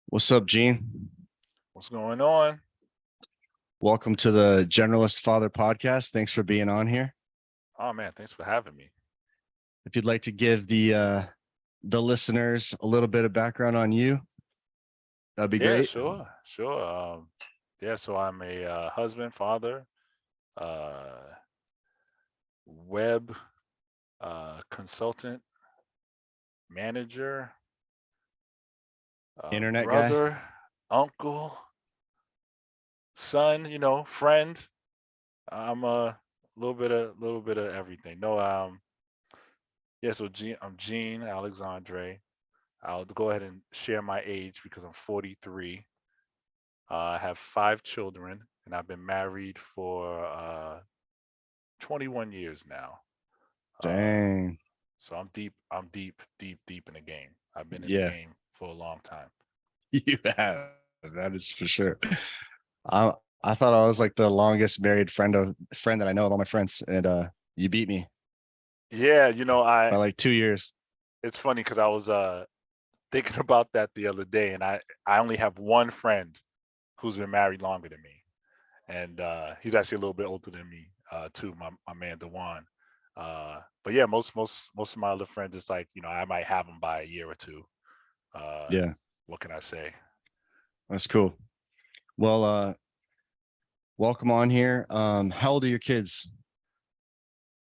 What's up, Gene? What's going on? Welcome to the Generalist Father Podcast. Thanks for being on here. Oh man, thanks for having me. If you'd like to give the listeners a little bit of background on you, that'd be Yeah, great. sure. Yeah, so I'm a husband, father, uh, web consultant, manager, Internet guy. brother, uncle, son. Friend. I'm a little bit of everything. No, yeah. So I'm Gene Alexandre. I'll go ahead and share my age because I'm 43. I have 5 children, and I've been married for 21 years now. Uh, Dang. so I'm deep. I'm deep, deep, deep in the game. I've been in the Yeah, game for a long time. you have. That is for sure. I thought I was like the longest married friend that I know of all my friends, and you beat me Yeah, by like 2 years. it's funny because I was thinking about that the other day, and I only have one friend who's been married longer than me, and he's actually a little bit older than me too. My man Dewan. But yeah, most of my other friends, it's like I might have them by a year or two. Uh, Yeah, what can I say? that's cool. Well, welcome on here. How old are your kids?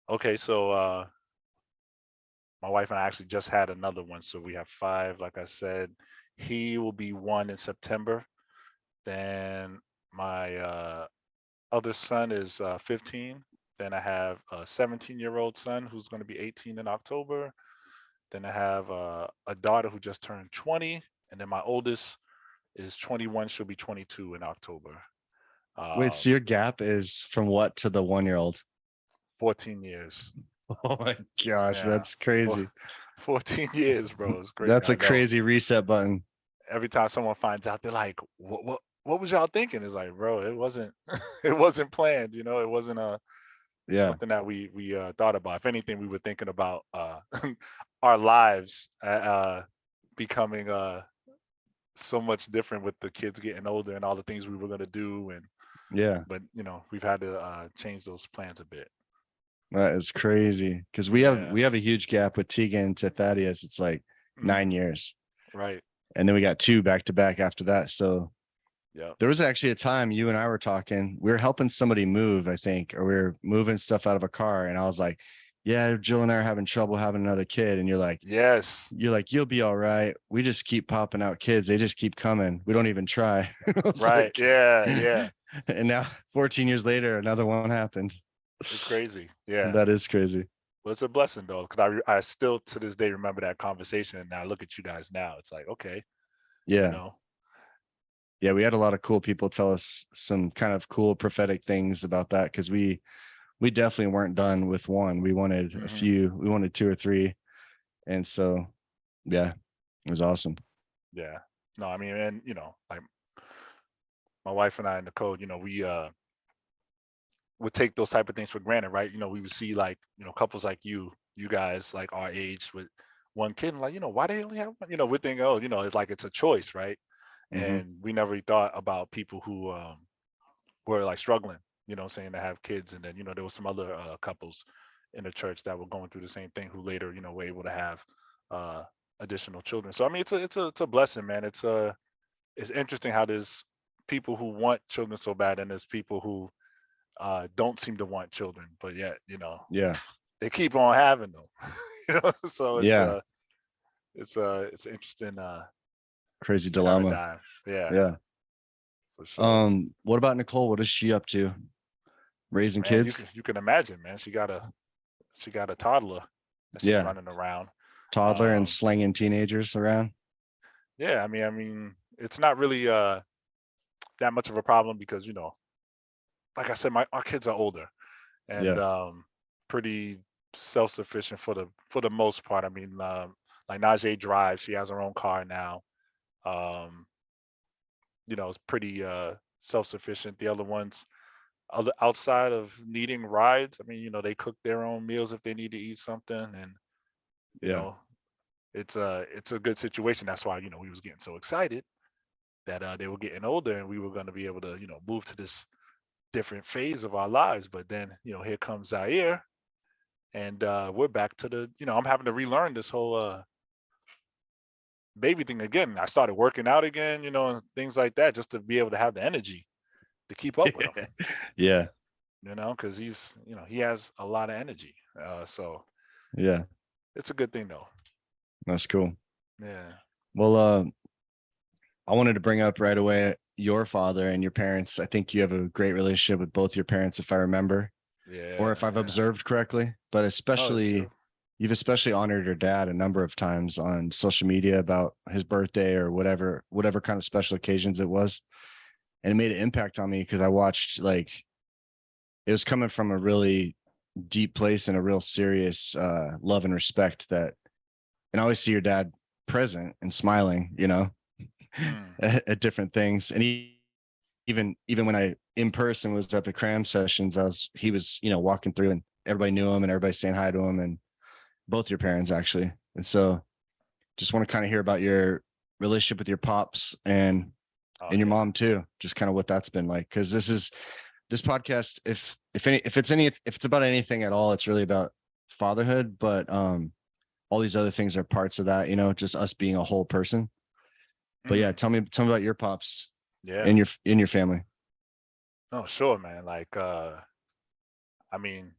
Okay, so my wife and I actually just had another one, so we have five. Like I said, he will be 1 in September. Then my other son is 15. Then I have a 17-year-old son who's going to be 18 in October. Then I have a daughter who just turned 20, and then my oldest is 21. She'll be 22 in October. Wait, so Um, your gap is from what to the 1 year old? 14 years. Oh my gosh, Yeah, that's for crazy. 14 years, bro. It's great. That's I a know. crazy reset button. Every time someone finds out, they're like, "What was y'all thinking?" It's like, bro, it wasn't, it wasn't planned. It wasn't Yeah. something that we thought about. If anything, we were thinking about our lives becoming so much different with the kids getting older and all the things we were gonna do, and Yeah. but we've had to change those plans a bit. That is crazy. Because we have Yeah. we have a huge gap with Tegan to Thaddeus. It's like Hmm. 9 years. Right. And then we got two back to back after that. So Yep. there was actually a time you and I were talking. We were helping somebody move, I think, or we were moving stuff out of a car. And I was like, yeah, Jill and I are having trouble having another kid. And Yes. you're like, you'll be all right. We just keep popping out kids. They just keep coming. We don't even try. I was Right. like, Yeah. Yeah. and now 14 years later, another one happened. It's crazy. Yeah. That is crazy. Well, it's a blessing though, because I still to this day remember that conversation, and I look at you guys now. It's like, okay, you Yeah. know, Yeah. We had a lot of cool people tell us some kind of cool prophetic things about that because we definitely weren't done with one. We wanted a hmm few, we wanted two or three. And so, yeah, it was awesome. yeah. No, I mean, and like my wife and I in the code, we would take those type of things for granted, right? We would see like couples like you guys like our age with one kid, and like why they only have one? We think, oh, it's like it's a choice, right? Hmm. And we never thought about people who were like struggling, saying to have kids, and then there was some other couples in the church that were going through the same thing who later were able to have uh additional children. So I mean it's a blessing, man. It's interesting how there's people who want children so bad, and there's people who don't seem to want children, but yet Yeah. they keep on having them. So Yeah. it's an interesting Crazy dilemma. paradigm. Yeah, Yeah. for sure. What about Nicole? What is she up to? Raising Man, you kids? can you can imagine, man. She got a toddler that she's Yeah. running around. Toddler and Um, slinging teenagers around. yeah, I mean, it's not really that much of a problem because like I said, our kids are older and Yeah. pretty self-sufficient for the most part. I mean, like Najee drives; she has her own car now. Um, it's pretty self-sufficient. The other ones, other outside of needing rides, I mean, they cook their own meals if they need to eat something, and you Yeah. know, it's a good situation. That's why we was getting so excited that they were getting older and we were going to be able to, move to this different phase of our lives. But then, here comes Zaire, and we're back to I'm having to relearn this whole baby thing again. I started working out again, and things like that, just to be able to have the energy to keep up with him, Yeah. because he has a lot of energy. So Yeah. it's a good thing though. That's cool. Yeah. Well, I wanted to bring up right away your father and your parents. I think you have a great relationship with both your parents, if I remember, or if Yeah. I've Yeah. observed correctly. But No, it's especially, true. you've especially honored your dad a number of times on social media about his birthday or whatever kind of special occasions it was. And it made an impact on me because I watched, like, it was coming from a really deep place and a real serious love and respect that, and I always see your dad present and smiling, Mm. at different things. And even when I in person was at the cram sessions, he was, walking through and everybody knew him and everybody saying hi to him, and both your parents actually. And so just want to kind of hear about your relationship with your pops Oh and your yeah. mom too, just kind of what that's been like. Cause this podcast, if it's about anything at all, it's really about fatherhood, but all these other things are parts of that, just us being a whole person. But yeah, Mm. tell me about your pops Yeah. and your family. No, sure, man. Like, I mean,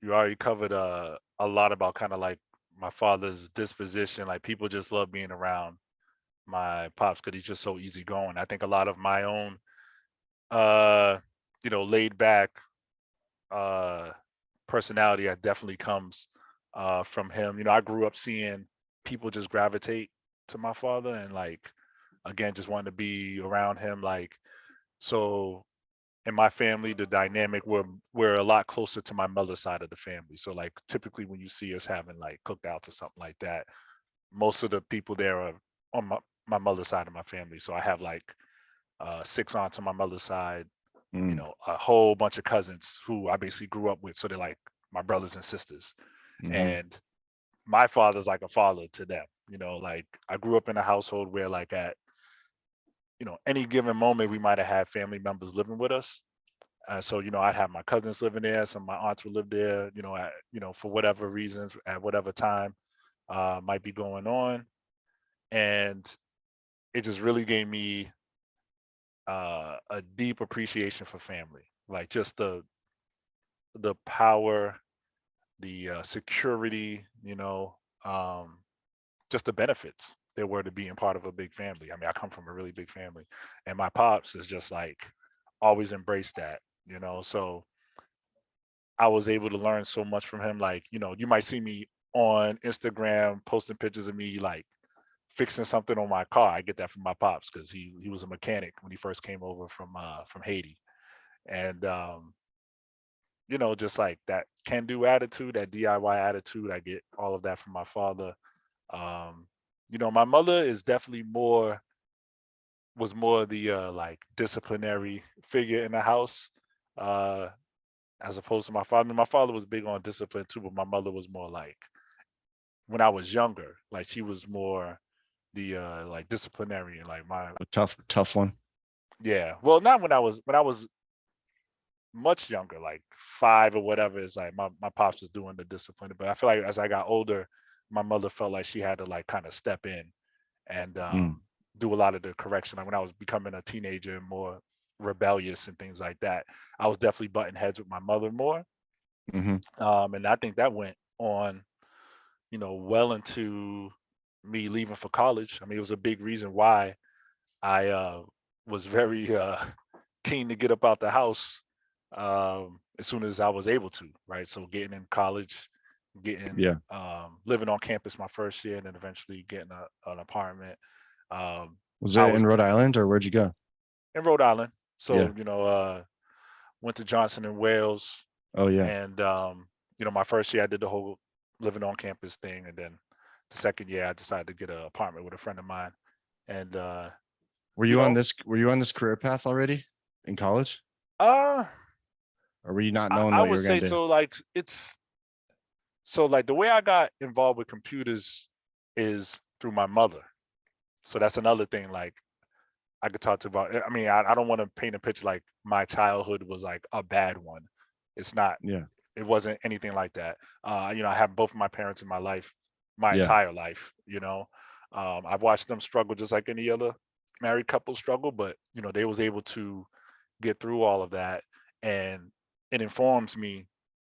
you already covered a lot about kind of like my father's disposition. Like, people just love being around my pops because he's just so easygoing. I think a lot of my own, uh, laid back uh personality that definitely comes from him. I grew up seeing people just gravitate to my father, and like, again, just wanting to be around him. Like, so in my family, the dynamic, we're a lot closer to my mother's side of the family. So like, typically when you see us having like cookouts or something like that, most of the people there are on my mother's side of my family. So I have like six aunts on my mother's side, Mm, a whole bunch of cousins who I basically grew up with. So they're like my brothers and sisters. mm-hmm, And my father's like a father to them. Like, I grew up in a household where, like, at any given moment, we might have had family members living with us. So I'd have my cousins living there, some of my aunts would live there, for whatever reasons, at whatever time might be going on. And it just really gave me a deep appreciation for family, like just the power, the security, um, just the benefits there were to being part of a big family. I mean, I come from a really big family, and my pops is just like always embraced that. So I was able to learn so much from him. Like, you might see me on Instagram posting pictures of me like fixing something on my car. I get that from my pops because he was a mechanic when he first came over from Haiti. And just like that can do attitude, that DIY attitude, I get all of that from my father. Um, my mother is definitely was more the like disciplinary figure in the house. Uh as opposed to my father. My father was big on discipline too, but my mother was more like, when I was younger, like she was more the like disciplinarian. Like, my a tough one. yeah. Well, not when I was much younger, like 5 or whatever, is like my pops was doing the discipline. But I feel like as I got older, my mother felt like she had to like kind of step in and Mm, do a lot of the correction. Like, when I was becoming a teenager and more rebellious and things like that, I was definitely butting heads with my mother more. mm-hmm, And I think that went on, well into me leaving for college. I mean, it was a big reason why I was very keen to get up out the house as soon as I was able to, right? So getting in college, getting yeah. living on campus my first year, and then eventually getting an apartment. Um, Was I it was in Rhode Island or where'd you go? in Rhode Island, Yeah. so went to Johnson and Wales, Oh yeah. and my first year I did the whole living on campus thing, and then the second year I decided to get an apartment with a friend of mine, and you know, Were you on this career path already in college? uh, Or were you not I, knowing I what you would were say gonna do? so. Like, the way I got involved with computers is through my mother. So that's another thing. Like, I could talk to about. I mean, I don't want to paint a picture like my childhood was like a bad one. It's not. Yeah. It wasn't anything like that. I have both of my parents in my life, my Yeah. entire life. I've watched them struggle just like any other married couple struggle, but they was able to get through all of that, and it informs me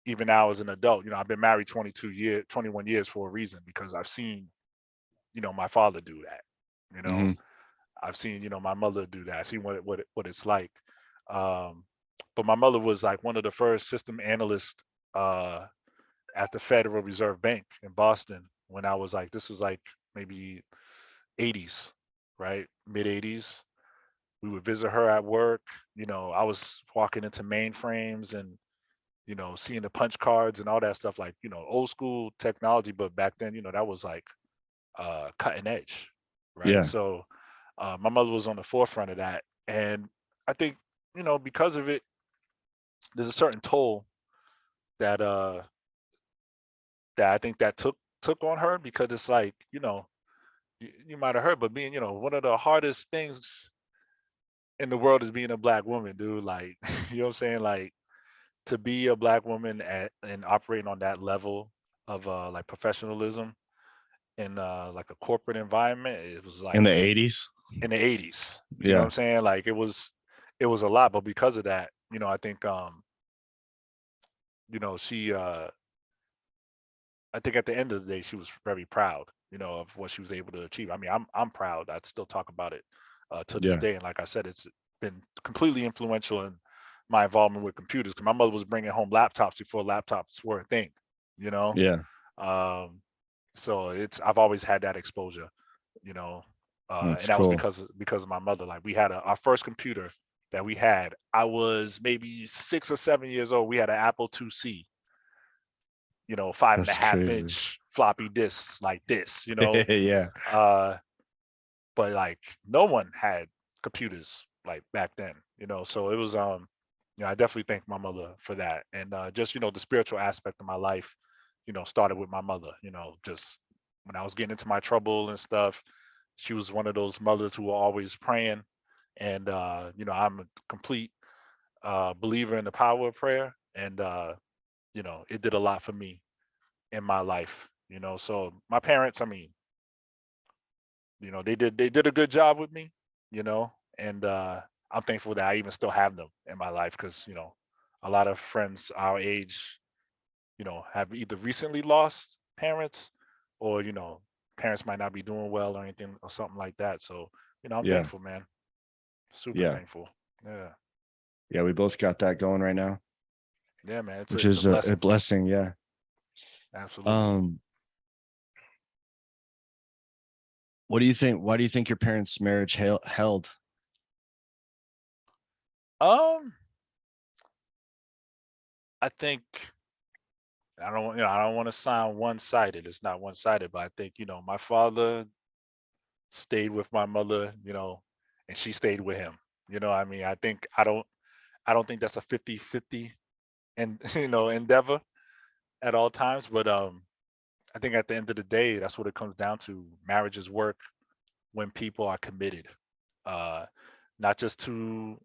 even now as an adult. I've been married 22 years, 21 years for a reason because I've seen my father do that. You know, Hmm. I've seen my mother do that. I've seen what it's like. Um, but my mother was like one of the first system analysts uh, at the Federal Reserve Bank in Boston when I was like, this was like maybe 80s, right? Mid 80s. We would visit her at work. I was walking into mainframes and seeing the punch cards and all that stuff, like old school technology. But back then, that was like cutting edge, right? Yeah. So my mother was on the forefront of that, and I think because of it, there's a certain toll that that I think that took on her because it's like you might have heard, but being one of the hardest things in the world is being a black woman, dude. Like you know what I'm saying, like to be a black woman and operating on that level of like professionalism in like a corporate environment, it was In like the 80s. in the 80s. You know what Yeah. I'm saying? Like it was a lot, but because of that, I think she I think at the end of the day she was very proud, of what she was able to achieve. I mean, I'm proud. I'd still talk about it to this Yeah. day, and like I said, it's been completely influential in my involvement with computers because my mother was bringing home laptops before laptops were a thing, you know. Yeah. Um, so I've always had that exposure, you know, That's and that was cool. because of my mother. Like we had our first computer that we had. I was maybe 6 or 7 years old. We had an Apple IIc, five and a That's half crazy. inch floppy disks like this, Yeah. uh, but like no one had computers like back then, So it was I definitely thank my mother for that, and just the spiritual aspect of my life, started with my mother. Just when I was getting into my trouble and stuff, she was one of those mothers who were always praying, and I'm a complete believer in the power of prayer, and it did a lot for me in my life. So my parents, I mean, they did a good job with me, you know, and I'm thankful that I even still have them in my life because a lot of friends our age, have either recently lost parents or parents might not be doing well or anything or something like that. So I'm Yeah. thankful, man. Super Yeah. thankful. Yeah, Yeah. We both got that going right now, yeah, man. It's a which it's a is a blessing. blessing. Yeah. Absolutely. Um, what do you think? Why do you think your parents' marriage held? Um, I think I don't want to sound one-sided. It's not one-sided, but I think my father stayed with my mother, and she stayed with him. I mean, I don't think that's a 50-50 and endeavor at all times, but I think at the end of the day, that's what it comes down to. Marriages work when people are committed. Uh Not just to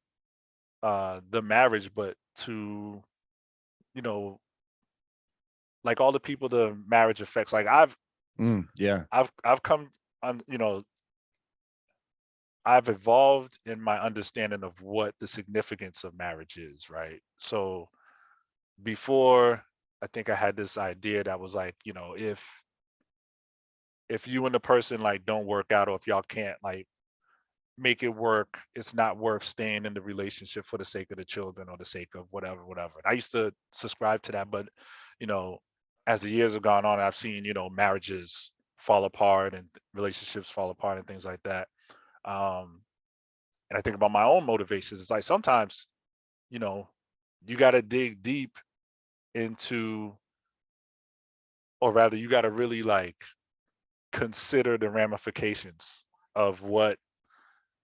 the marriage, but to, you know, like all the people the marriage affects. Like Yeah. I've come on, I've evolved in my understanding of what the significance of marriage is, right? So before, I think I had this idea that was like, if you and the person like don't work out, or if y'all can't like make it work, it's not worth staying in the relationship for the sake of the children or the sake of whatever, whatever. And I used to subscribe to that, but you know, as the years have gone on, I've seen, marriages fall apart and relationships fall apart and things like that. Um, and I think about my own motivations. It's like sometimes, you know, you got to dig deep into, or rather, you got to really like consider the ramifications of what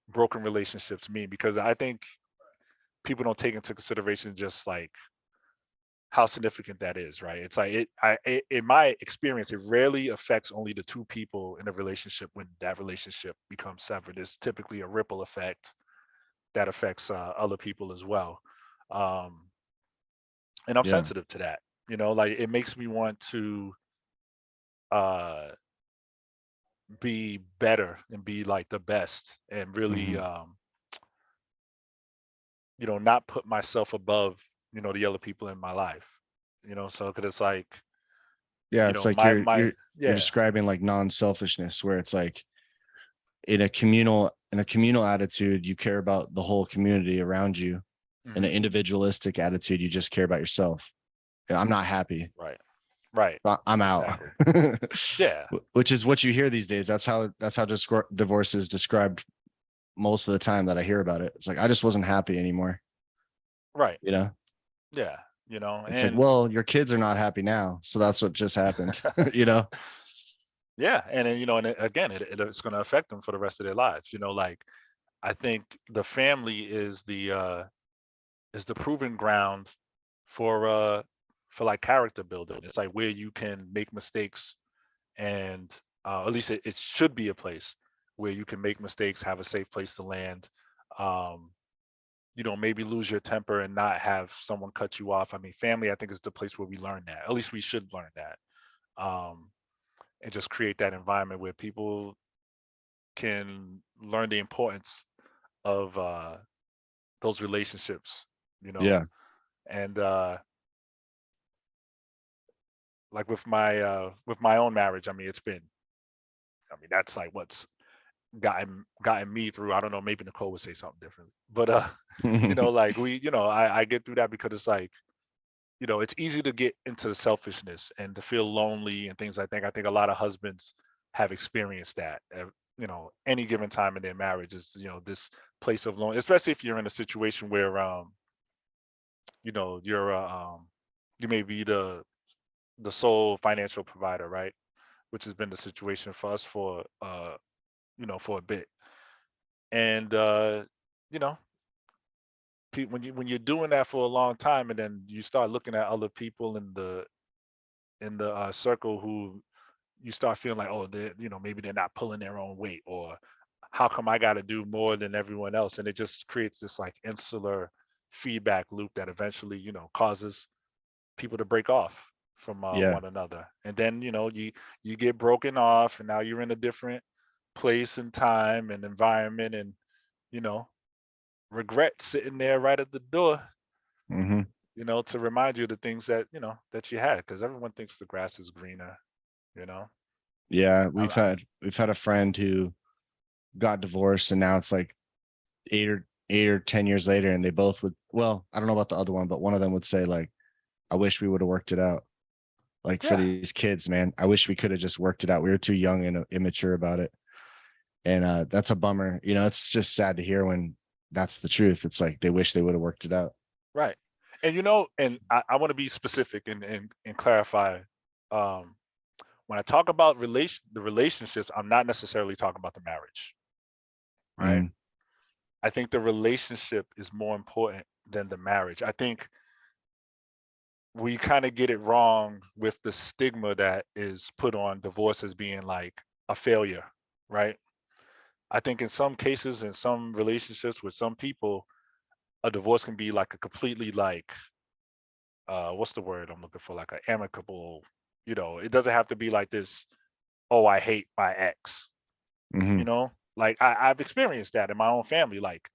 broken relationships mean, because I think people don't take into consideration just like how significant that is, right? It's like in my experience, it rarely affects only the two people in a relationship. When that relationship becomes severed, it's typically a ripple effect that affects other people as well. Um, and I'm Yeah. sensitive to that. Like it makes me want to uh, be better and be like the best, and really, Hmm. not put myself above, the other people in my life. So because it's like, Yeah. It's like my you're yeah. describing like non-selfishness, where it's like in a communal attitude, you care about the whole community around you. In an Hmm. individualistic attitude, you just care about yourself. Yeah, I'm not happy. Right. Right. I'm out. Exactly. Yeah. Which is what you hear these days. That's how divorce is described most of the time that I hear about it. It's like, I just wasn't happy anymore. Right. You know, Yeah. it's like, And well, your kids are not happy now. So that's what just happened. you know? yeah, and then, again, it's going to affect them for the rest of their lives. Like I think the family is the proving ground for like character building. It's like where you can make mistakes, and at least it should be a place where you can make mistakes, have a safe place to land. Um, maybe lose your temper and not have someone cut you off. I mean, family, I think, is the place where we learn that. At least we should learn that. Um, and just create that environment where people can learn the importance of those relationships, you know. Yeah. And like with my own marriage, I mean, that's like what's gotten me through. I don't know, maybe Nicole would say something different, but like I get through that because it's like, it's easy to get into the selfishness and to feel lonely and things like that. I think a lot of husbands have experienced that. Any given time in their marriage is, this place of loneliness, especially if you're in a situation where, you're, you may be the sole financial provider, right? Which has been the situation for us for a bit. And, you know, when you're doing that for a long time, and then you start looking at other people in the circle who you start feeling like, oh, maybe they're not pulling their own weight, or how come I got to do more than everyone else? And it just creates this like insular feedback loop that eventually, causes people to break off from Yeah. one another. And then, you get broken off, and now you're in a different place and time and environment, and, you know, regret sitting there right at the door, Hmm. to remind you of the things that you had, because everyone thinks the grass is greener, you know. Yeah. I, I, We've had a friend who got divorced, and now it's like 8 or 10 years later, and they both would, well, I don't know about the other one, but one of them would say like, I wish we would have worked it out. Like, for yeah. these kids, man, I wish we could have just worked it out. We were too young and immature about it. And that's a bummer. It's just sad to hear when that's the truth. It's like they wish they would have worked it out. Right. And and I want to be specific and clarify. Um, when I talk about the relationships, I'm not necessarily talking about the marriage, right? Mhm. I think the relationship is more important than the marriage. I think we kind of get it wrong with the stigma that is put on divorce as being like a failure, right? I think in some cases, in some relationships with some people, a divorce can be like a completely like what's the word I'm looking for? Like an amicable, it doesn't have to be like this, oh, I hate my ex, you Mhm. know? Like I've experienced that in my own family. Like,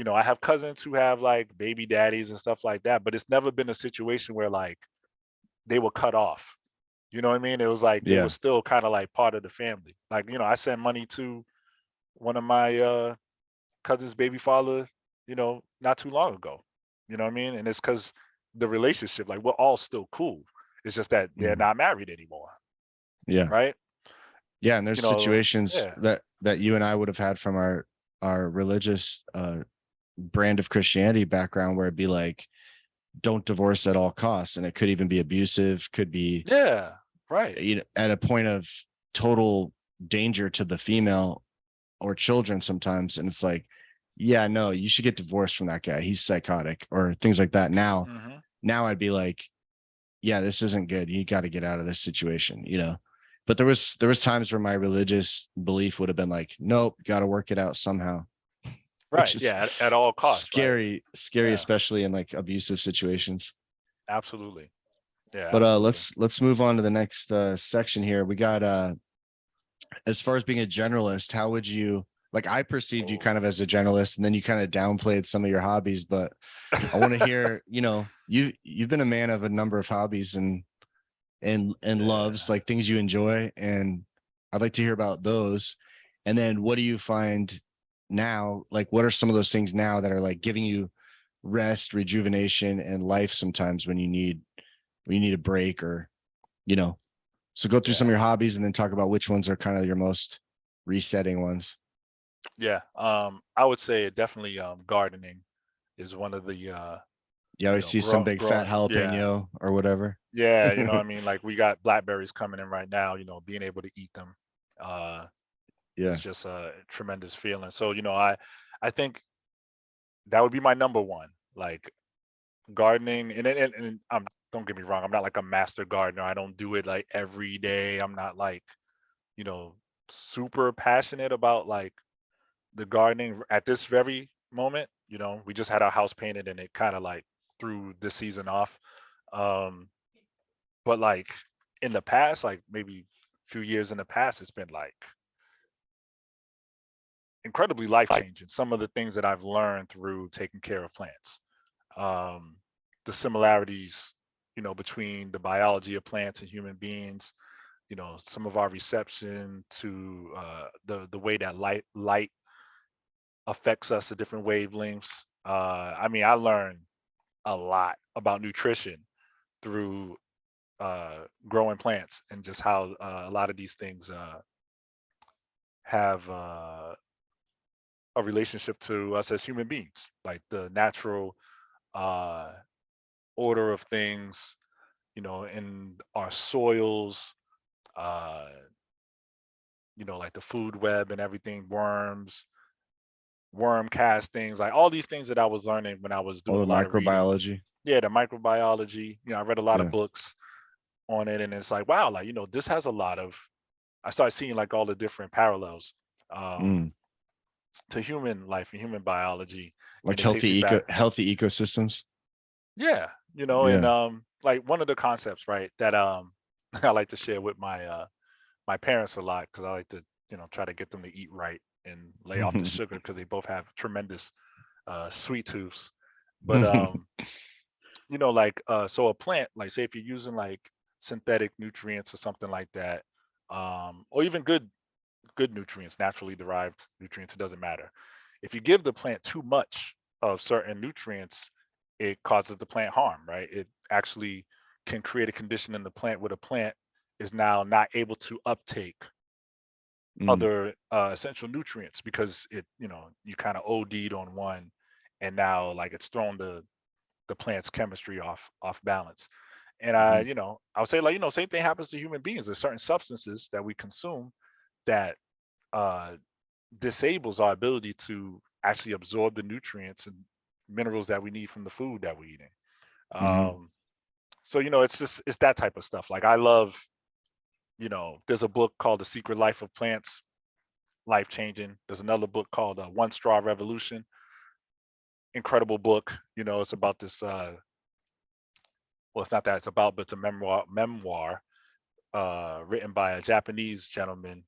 I have cousins who have like baby daddies and stuff like that, but it's never been a situation where like they were cut off. You know what I mean? It was like they were Yeah. still kind of like part of the family. Like, I sent money to one of my cousin's baby father, not too long ago. You know what I mean? And it's because the relationship, like we're all still cool. It's just that they're Mhm. not married anymore, Yeah. right? Yeah. And there's situations Yeah. that you and I would have had from our religious brand of Christianity background, where it'd be like, don't divorce at all costs. And it could even be abusive, could be, Yeah. Right. at a point of total danger to the female or children sometimes. And it's like, yeah, no, you should get divorced from that guy. He's psychotic, or things like that. Now, Hmm. now I'd be like, yeah, this isn't good. You got to get out of this situation, you know. But there was times where my religious belief would have been like, nope, got to work it out somehow, which Right. is Yeah. At all costs. Right. scary, Yeah. especially in like abusive situations. Absolutely. Yeah. But Absolutely. let's move on to the next section here. We got as far as being a generalist, how would you, like, I perceived you Oh. kind of as a generalist, and then you kind of downplayed some of your hobbies, but I want to hear, you know, you've been a man of a number of hobbies and Yeah. loves, like things you enjoy, and I'd like to hear about those. And then what do you find now? Like, what are some of those things now that are like giving you rest, rejuvenation, and life sometimes when you need a break, or, you know, so go through some of Yeah. your hobbies and then talk about which ones are kind of your most resetting ones. Yeah. I would say definitely gardening is one of the You always see some big fat growing. Yeah. jalapeno or whatever. Yeah, you know what I mean? Like we got blackberries coming in right now, being able to eat them uh is Yeah. just a tremendous feeling. So, I think that would be my number one. Like gardening and don't get me wrong, I'm not like a master gardener. I don't do it like every day. I'm not like, you know, super passionate about like the gardening at this very moment. We just had our house painted and it kind of like threw this season off. Um but like in the past, like maybe a few years in the past, it's been like incredibly life changing. Some of the things that I've learned through taking care of plants, um, the similarities, between the biology of plants and human beings. Some of our reception to the way that light affects us at different wavelengths. I mean, I learned a lot about nutrition through growing plants and just how a lot of these things have a relationship to us as human beings, like the natural uh, order of things, in our soils, uh, like the food web and everything, worms, worm castings, like all these things that I was learning when I was All doing the a lot of reading. microbiology. Yeah, the microbiology, I read a lot of Yeah. books on it, and it's like, wow, like, this has a lot of, I started seeing like all the different parallels um, Mm. to human life and human biology, Like and it takes you back. healthy ecosystems. Yeah, and Yeah. like one of the concepts, right, that I like to share with my parents a lot because I like to, try to get them to eat right and lay off the sugar because they both have tremendous sweet tooths. But like so a plant, like say if you're using like synthetic nutrients or something like that, or even good nutrients, naturally derived nutrients, it doesn't matter. If you give the plant too much of certain nutrients, it causes the plant harm, right? It actually can create a condition in the plant where the plant is now not able to uptake Mm. other essential nutrients because you kind of OD'd on one, and now like it's thrown the plant's chemistry off balance. And Mhm. I would say like same thing happens to human beings. There's certain substances that we consume that uh, disables our ability to actually absorb the nutrients and minerals that we need from the food that we're eating. Mhm. So it's that type of stuff. Like I love, there's a book called The Secret Life of Plants, life changing. There's another book called One Straw Revolution, incredible book. It's about this. Well, it's not that it's about, but it's a memoir written by a Japanese gentleman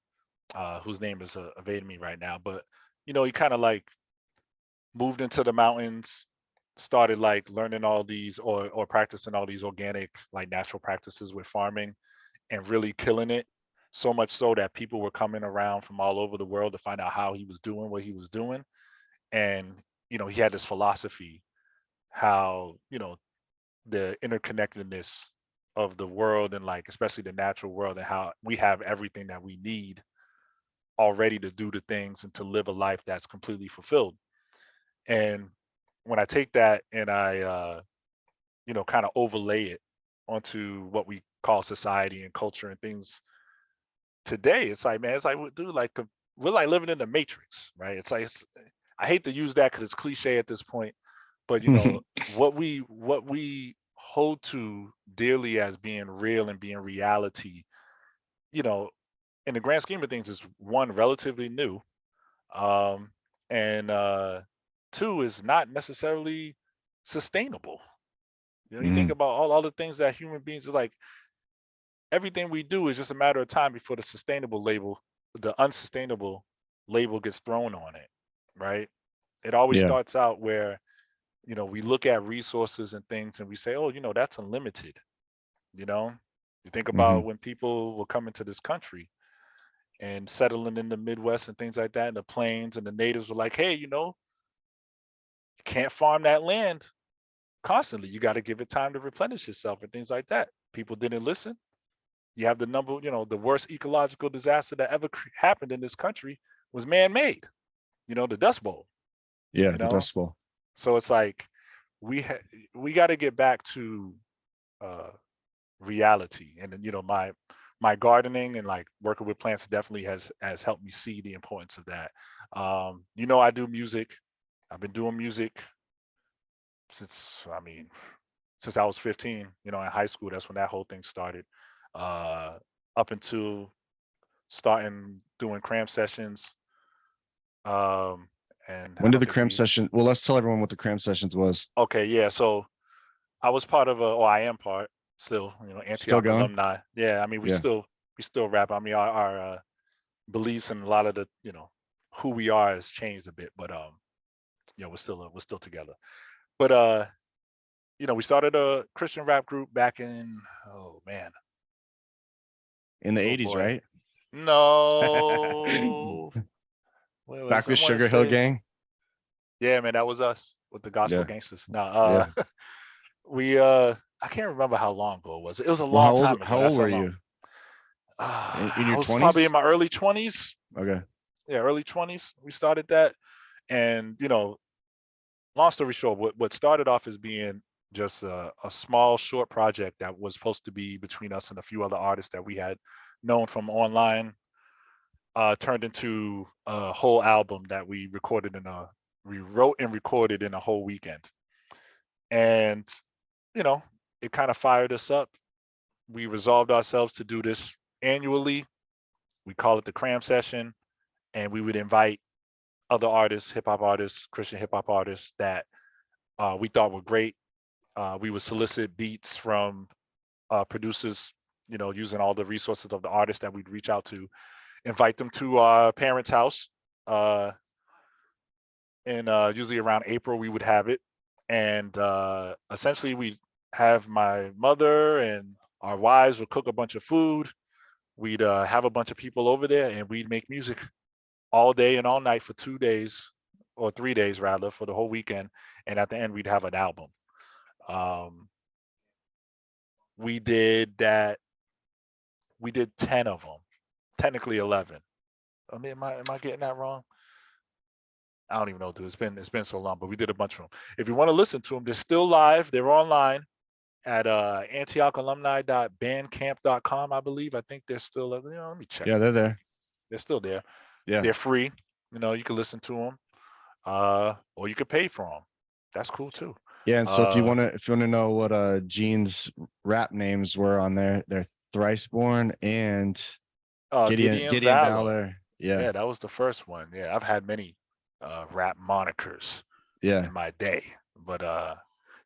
whose name is evading me right now. But he kind of like moved into the mountains, started like learning all these or practicing all these organic like natural practices with farming and really killing it. So much so that people were coming around from all over the world to find out how he was doing what he was doing. And he had this philosophy how the interconnectedness of the world and like especially the natural world and how we have everything that we need already to do the things and to live a life that's completely fulfilled. And when I take that and I kind of overlay it onto what we call society and culture and things today, it's like, man, it's like dude, like we're like living in the matrix, right? It's like I hate to use that because it's cliche at this point, but what we hold to dearly as being real and being reality, you know, in the grand scheme of things, is one, relatively new, um, and two, is not necessarily sustainable. You know, you think Mhm. about all the things that human beings are like. Everything we do is just a matter of time before the unsustainable label gets thrown on it, right? It always Yeah. starts out where, we look at resources and things and we say, oh, that's unlimited. You know, you think Hmm. about when people were coming to this country and settling in the Midwest and things like that, and the plains, and the natives were like, hey, you can't farm that land constantly. You got to give it time to replenish itself and things like that. People didn't listen. You have the worst ecological disaster that ever happened in this country was man-made. The Dust Bowl. Yeah, You the know, Dust Bowl. so it's like we ha- we got to get back to uh, reality, and then my gardening and like working with plants definitely has helped me see the importance of that. I do music. I've been doing music since since I was 15. In high school, that's when that whole thing started. Uh, Up until starting doing cram sessions, um, and I When did don't the think cram we. session? Well, let's tell everyone what the cram sessions was. Okay, yeah. So I was part of or I am part still. Still Antioch going? alumni. Yeah, Yeah. we still rap. Our beliefs and a lot of the who we are has changed a bit, but we're still together. But we started a Christian rap group back in, oh man, In the oh 80s, boy, right? no. Wait, Back I with want to Sugar Hill say, Gang. yeah, man, that was us with the Gospel Yeah. Gangsters. No, Yeah. we I can't remember how long ago it was. It was a Well, long time how ago. old That's how were long. you? In I your was probably in 20s? my early 20s. Okay. Yeah, early 20s. We started that, and long story short, what started off as being just a small, short project that was supposed to be between us and a few other artists that we had known from online, turned into a whole album that we wrote and recorded in a whole weekend. And you know, it kind of fired us up. We resolved ourselves to do this annually. We call it the Cram Session, and we would invite other artists, hip hop artists, Christian hip hop artists that we thought were great. We would solicit beats from producers, using all the resources of the artists that we'd reach out to, invite them to our parents' house. Uh, and usually around April, we would have it. And essentially, we'd have my mother and our wives would cook a bunch of food. We'd have a bunch of people over there, and we'd make music all day and all night for 2 days, or 3 days rather, for the whole weekend. And at the end, we'd have an album. Um, we did that. We did 10 of them, technically 11. I mean, am I getting that wrong? I don't even know, dude. It's been so long, but we did a bunch of them. If you want to listen to them, they're still live. They're online at antiochalumni.bandcamp.com, I believe. I think they're still. Let me check Yeah, real they're quick. there. They're still there. Yeah. They're free. You can listen to them, or you could pay for them. That's cool too. Yeah. And so Uh, if you want to know what Gene's rap names were on there, they're Thrice Born and Gideon Gideon Valor. Valor. Yeah. Yeah, that was the first one. Yeah, I've had many rap monikers Yeah. in my day, but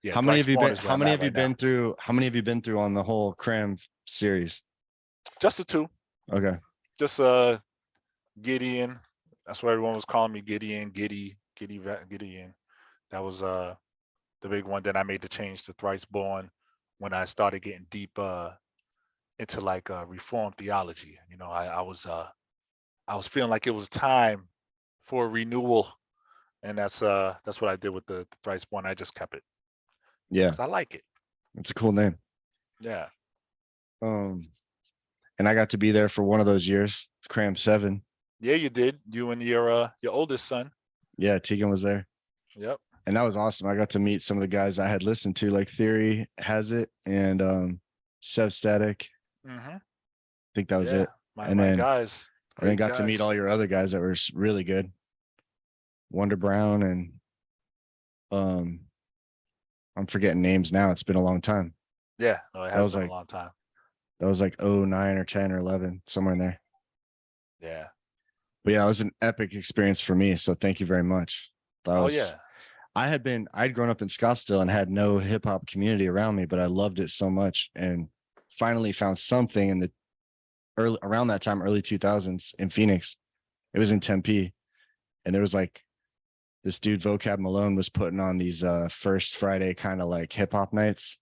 yeah, Thrice Born is where How I'm many at have you right now. been through? How many have you been through on the whole cram series? Just the two. Okay. Just Gideon. That's what everyone was calling me, Gideon, Gideon. That was the big one. Then I made the change to Thrice Born when I started getting deep into like Reformed theology. I was feeling like it was time for renewal, and that's what I did with the Thrice Born. I just kept it Yeah. because I like it. It's a cool name. Yeah. Um, and I got to be there for one of those years, cram 7. Yeah, you did. You and your oldest son. Yeah, Tegan was there. Yep. And that was awesome. I got to meet some of the guys I had listened to, like Theory Has It and Sev Static. Hmm. I think that was Yeah. it. My And my then guys, and then great got to meet guys. all your other guys that were really good. Wonder Brown and um I'm forgetting names now. It's been a long time. Yeah, no, it That has was been a like long time. that was like 09 or 10 or 11, somewhere in there. Yeah. But yeah, it was an epic experience for me. So thank you very much. That Oh was yeah. I'd grown up in Scottsdale and had no hip hop community around me, but I loved it so much and finally found something in the early around that time, early 2000s in Phoenix. It was in Tempe. And there was like this dude, Vocab Malone, was putting on these first Friday kind of like hip hop nights.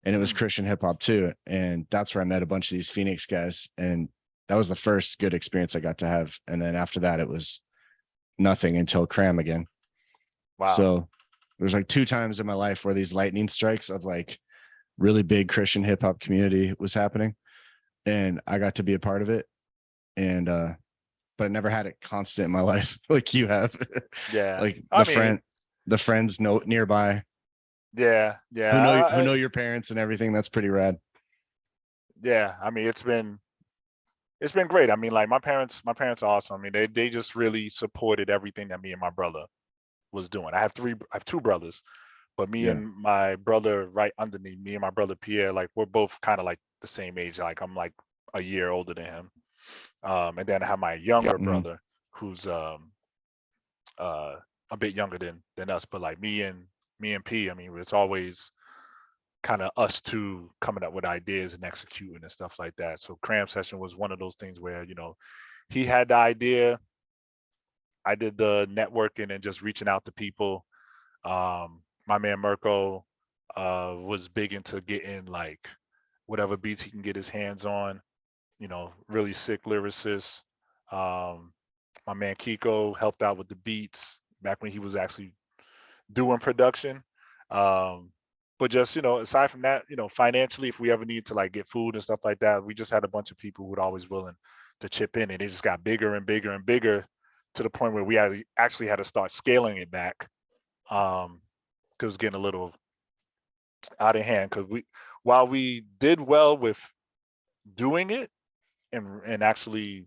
And it was Christian hip hop too. And that's where I met a bunch of these Phoenix guys. And that was the first good experience I got to have. And then after that, it was nothing until Cram again. Wow. So there's like 2 times in my life where these lightning strikes of like really big Christian hip hop community was happening. And I got to be a part of it. And but I never had it constant in my life like you have. Yeah. Like I mean, the friends know nearby yeah, who know your parents and everything. That's pretty rad. yeah. I mean, it's been great. I mean, like my parents are awesome. I mean, they just really supported everything that me and my brother was doing. I have 2 brothers, but me Yeah. and my brother right underneath me and my brother Pierre, like we're both kind of like the same age. Like I'm like a year older than him. And then I have my younger Mhm. brother who's uh a bit younger than us. But like me and P, I mean, it's always kind of us two coming up with ideas and executing and stuff like that. So Cram Session was one of those things where, he had the idea, I did the networking and just reaching out to people. My man Mirko was big into getting like whatever beats he can get his hands on, really sick lyricists. Um, my man Kiko helped out with the beats back when he was actually doing production. Um, but just, aside from that, financially, if we ever need to like get food and stuff like that, we just had a bunch of people who were always willing to chip in, and it just got bigger and bigger and bigger to the point where we actually had to start scaling it back. Because it was getting a little out of hand. Because while we did well with doing it and actually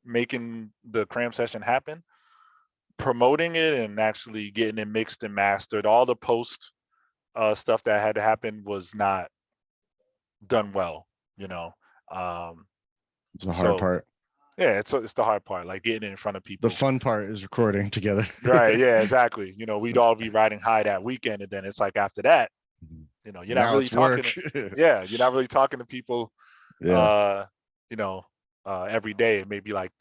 making the Cram Session happen, promoting it and actually getting it mixed and mastered, all the post stuff that had to happen was not done well, you know. Um, It's the hard so part. yeah, it's the hard part, like getting it in front of The people. fun part is recording together. Right? Yeah, exactly. We'd all be riding high that weekend, and then it's like after that, you're not Now really it's work. talking. Yeah, you're not really talking to people. Yeah. Uh, every day. Maybe like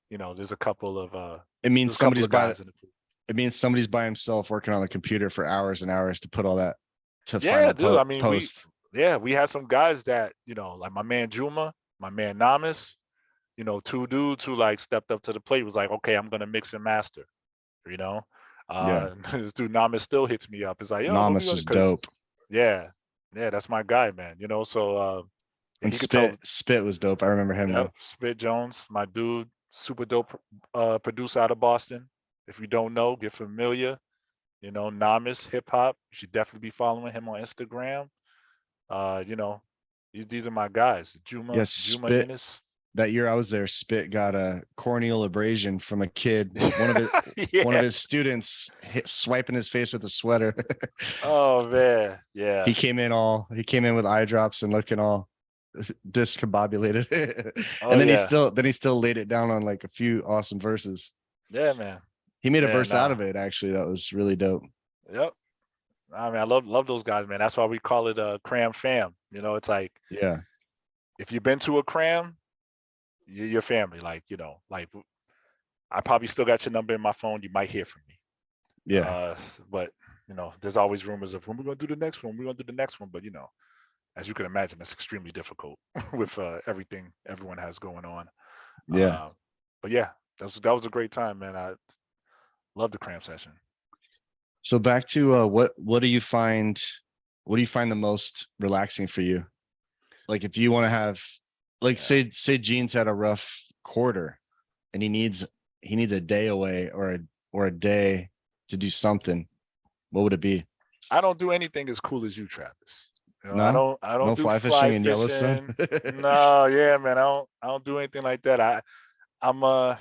there's a couple of It means there's a couple somebody's of by guys in the group. it means somebody's by himself working on the computer for hours and hours to put all that to Yeah, final dude. I mean, post. we had some guys that like my man Juma, my man Namas, 2 dudes who like stepped up to the plate, was like, okay, I'm gonna mix and master, you know. Yeah. This dude Namas still hits me up. It's like, yo, when we Namas gonna? is Because dope. yeah, yeah, that's my guy, man. So yeah, And he could tell. Spit was dope. I remember him, Yep, man. Spit Jones, my dude, super dope producer out of Boston. If you don't know, get familiar. Namas hip hop. You should definitely be following him on Instagram. Uh, you know, these are my guys. Yes, Juma Spit. Innes. That year I was there, Spit got a corneal abrasion from a kid. One of Yeah. his students swiping his face with a sweater. Oh man. Yeah. He came in with eye drops and looking all discombobulated. Oh And then yeah. he still laid it down on like a few awesome verses. Yeah, man. He made a Yeah. verse out Nah. of it actually. That was really dope. Yep. I mean, I love those guys, man. That's why we call it a cram fam. It's like Yeah. if you've been to a cram, you're your family. Like like I probably still got your number in my phone. You might hear from me. Yeah. But there's always rumors of when we're gonna do the next one. We're gonna do the next one. But as you can imagine, it's extremely difficult with everything everyone has going on. Yeah. Uh, but yeah, that was a great time, man. I love the cram session. So back to what do you find the most relaxing for you? Like if you want to have like Yeah, say Gene's had a rough quarter and he needs a day away or a day to do something, what would it be? I don't do anything as cool as you, Travis. I No? don't No do fly fishing fly in Yellowstone? fishing. No, yeah, man. I don't do anything like that. I'm a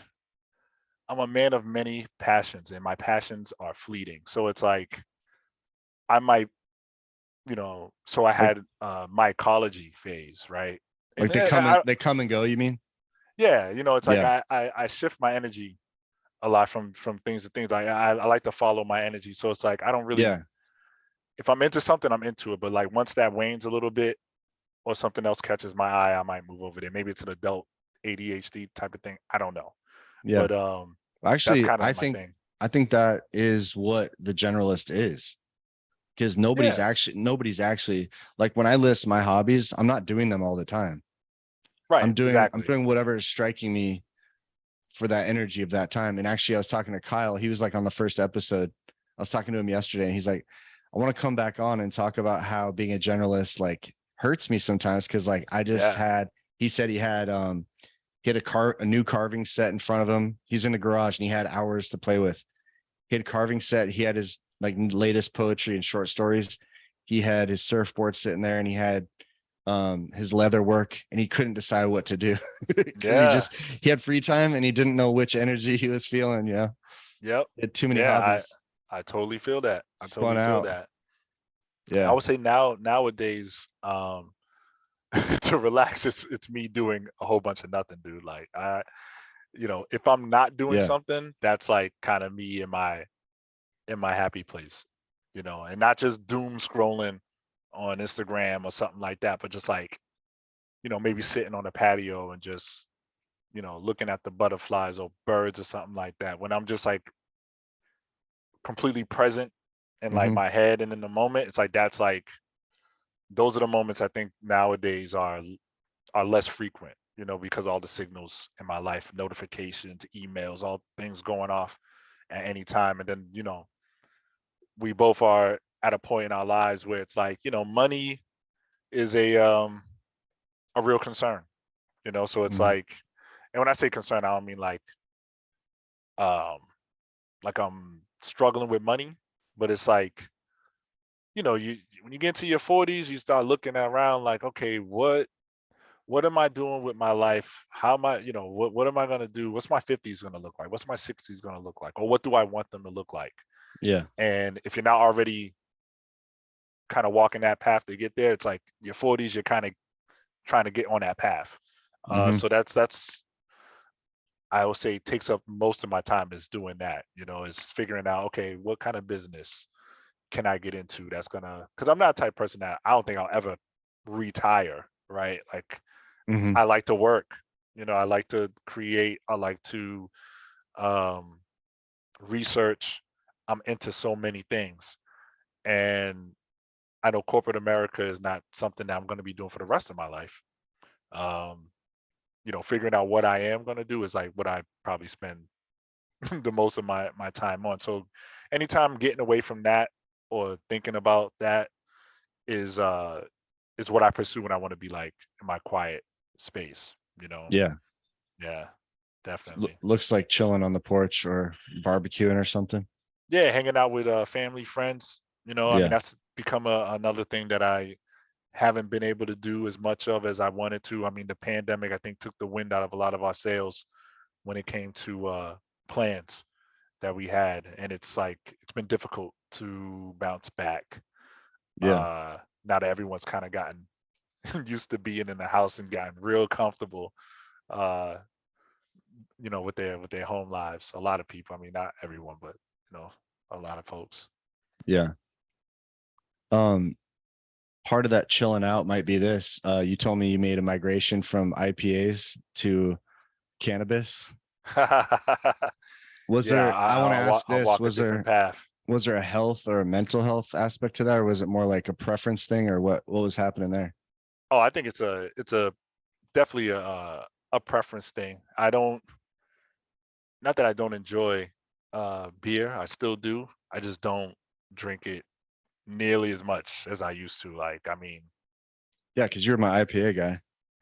I'm a man of many passions, and my passions are fleeting. So it's like I might, so I Like had my ecology phase, right? And they come and go, you mean? yeah, it's like Yeah. I shift my energy a lot from things to things. I like to follow my energy, so it's like I don't really, Yeah. if I'm into something, I'm into it. But like once that wanes a little bit, or something else catches my eye, I might move over there. Maybe it's an adult ADHD type of thing. I don't know, Yeah. but that's Actually, kind of my thing. I think that is what the generalist is. Because Yeah, nobody's actually like when I list my hobbies, I'm not doing them all the time. right, I'm exactly. doing whatever is striking me for that energy of that time. And actually, I was talking to Kyle. He was like on the first episode. I was talking to him yesterday, and he's like, I want to come back on and talk about how being a generalist like hurts me sometimes because like I just Yeah, had he said he had a new carving set in front of him. He's in the garage and he had hours to play with. He had a carving set. He had his like latest poetry and short stories. He had his surfboard sitting there and he had his leather work and he couldn't decide what to do because yeah, he had free time and he didn't know which energy he was feeling. yep, He had too many yeah. hobbies I totally feel that. I spun totally feel out. that. I Yeah. would say nowadays, to relax, it's me doing a whole bunch of nothing, dude. Like if I'm not doing Yeah. something, that's like kind of me in my happy place, and not just doom scrolling on Instagram or something like that, but just like, maybe sitting on a patio and just, looking at the butterflies or birds or something like that. When I'm just like completely present in like Mm-hmm. my head and in the moment, it's like that's like those are the moments I think nowadays are less frequent, because all the signals in my life, notifications, emails, all things going off at any time. And then, we both are at a point in our lives where it's like, money is a real concern, so it's Mm-hmm. like, and when I say concern, I don't mean um like I'm struggling with money, but it's like, you when you get into your 40s, you start looking around like, okay, what am I doing with my life? How am I, what am I going to do? What's my 50s going to look like? What's my 60s going to look like? Or what do I want them to look like? Yeah. And if you're not already kind of walking that path to get there, it's like your 40s, you're kind of trying to get on that path. Mm-hmm. So that's I would say takes up most of my time is doing that, is figuring out, okay, what kind of business can I get into that's gonna, because I'm not the type of person that I don't think I'll ever retire, right? Like Mm-hmm. I like to work, I like to create, I like to um research. I'm into so many things. And I know corporate America is not something that I'm going to be doing for the rest of my life. Um, figuring out what I am going to do is like what I probably spend the most of my time on. So anytime getting away from that or thinking about that is is what I pursue when I want to be like in my quiet space, you know. Yeah. Yeah, definitely. Looks like chilling on the porch or barbecuing or something. Yeah, hanging out with family, friends, I mean Yeah. that's become another thing that I haven't been able to do as much of as I wanted to. I mean, the pandemic I think took the wind out of a lot of our sails when it came to plans that we had, and it's like it's been difficult to bounce back. Yeah. Now that everyone's kind of gotten used to being in the house and gotten real comfortable, uh, with their home lives. A lot of people. I mean, not everyone, but a lot of folks. Yeah. Um, Part of that chilling out might be this. You told me you made a migration from IPAs to cannabis. Was Yeah, there, I want to ask I this, walk a different path. was there a health or a mental health aspect to that? Or was it more like a preference thing or what was happening there? Oh, I think it's a definitely a preference thing. I don't, not that I don't enjoy beer, I still do. I just don't drink it nearly as much as I used to. Like, I mean, Yeah. Cause you're my IPA guy.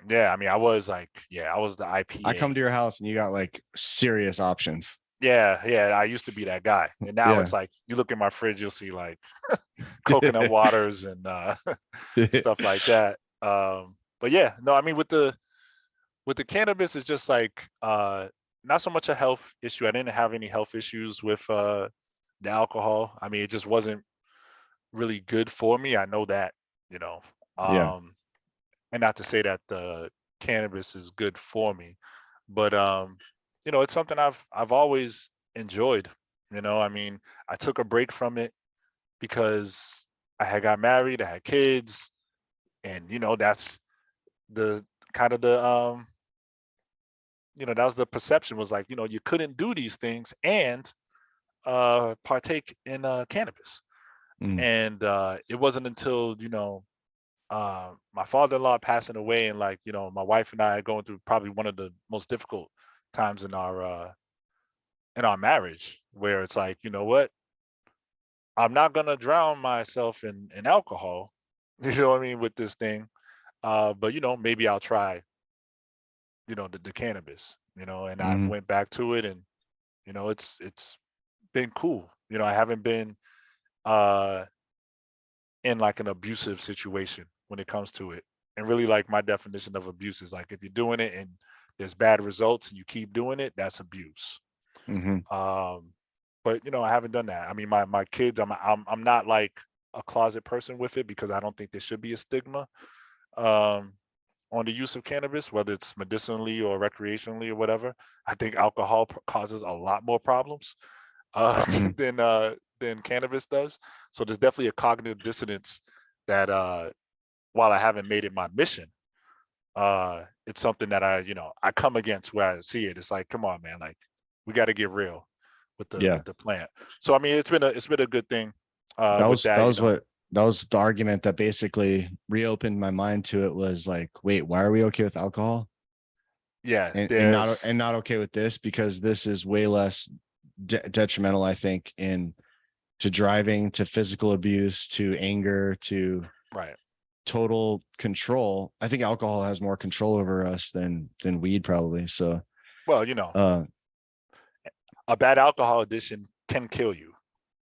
yeah, I mean, I was like, yeah, I was the I come IPA. to your house and you got like serious options. Yeah, yeah, I used to be that guy. And now Yeah. it's like you look in my fridge, you'll see like coconut waters and stuff like that. But yeah, no, I mean with the cannabis it's just like not so much a health issue. I didn't have any health issues with the alcohol. I mean, it just wasn't really good for me. I know that, you know. Yeah. And not to say that the cannabis is good for me, but it's something I've always enjoyed. I mean, I took a break from it because I had got married, I had kids, and that's the kind of the that was the perception, was like, you couldn't do these things and partake in cannabis. Mm. And it wasn't until my father-in-law passing away, and like my wife and I are going through probably one of the most difficult times in our marriage, where it's like, you know what, I'm not gonna drown myself in alcohol, you know what I mean, with this thing. But maybe I'll try, the cannabis, and I Hmm. went back to it, and it's been cool. I haven't been uh in like an abusive situation when it comes to it. And really, like, my definition of abuse is like, if you're doing it and there's bad results and you keep doing it, that's abuse. Hmm. Um, but I haven't done that. I mean, my kids, I'm not like a closet person with it, because I don't think there should be a stigma um, on the use of cannabis, whether it's medicinally or recreationally or whatever. I think alcohol causes a lot more problems uh, Hmm. than cannabis does. So there's definitely a cognitive dissonance that while I haven't made it my mission, it's something that I come against where I see it. It's like, come on, man, like, we got to get real with the Yeah. plant. So I mean, it's been a good thing That with was that, that was what that was the argument that basically reopened my mind to it, was like, wait, why are we okay with alcohol Yeah, and not okay with this? Because this is way less detrimental, I think, in to driving, to physical abuse, to anger, to right. total control. I think alcohol has more control over us than weed, probably. So Well, uh a bad alcohol addiction can kill you.